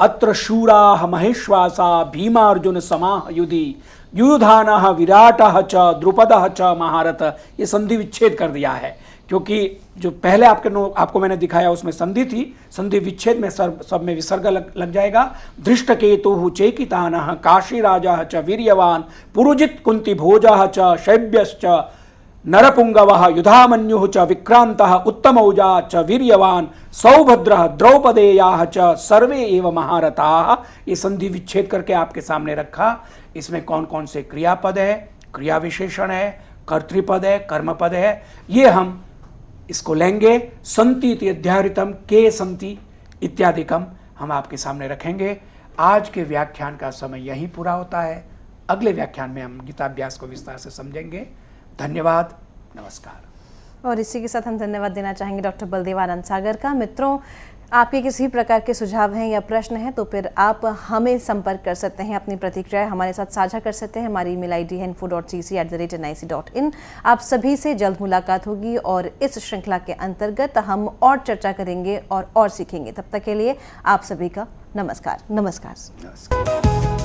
अत्र शूराः महेश्वासा भीमार्जुन समाः युधि युधानः विराटः च द्रुपदः च महारथ, ये संधि विच्छेद कर दिया है। क्योंकि जो पहले आपको मैंने दिखाया उसमें संधि थी, संधि विच्छेद में सब में विसर्ग लग जाएगा। धृष्टकेतुः चेकितानः काशीराजः च वीर्यवान पुरुजित कुंती भोजः च शैब्यश्च नरपुंगवः युधामन्युः च विक्रांतः उत्तमौजा च वीर्यवान सौभद्रः द्रौपदेयाः च सर्वे एव महारथाः, ये संधि विच्छेद करके आपके सामने रखा। इसमें कौन कौन से क्रियापद है, क्रिया विशेषण है, कर्तृपद है, कर्मपद है, ये हम इसको लेंगे। संति इति अध्याहृतम के संति इत्यादिकम हम आपके सामने रखेंगे। आज के व्याख्यान का समय यहीं पूरा होता है। अगले व्याख्यान में हम गीताभ्यास को विस्तार से समझेंगे। धन्यवाद, नमस्कार। और इसी के साथ हम धन्यवाद देना चाहेंगे डॉक्टर बलदेवानंद सागर का। मित्रों, आपके किसी प्रकार के सुझाव हैं या प्रश्न हैं तो फिर आप हमें संपर्क कर सकते हैं, अपनी प्रतिक्रिया हमारे साथ साझा कर सकते हैं। हमारी ईमेल ID है info.cc@nic.in। आप सभी से जल्द मुलाकात होगी और इस श्रृंखला के अंतर्गत हम और चर्चा करेंगे और सीखेंगे। तब तक के लिए आप सभी का नमस्कार। नमस्कार।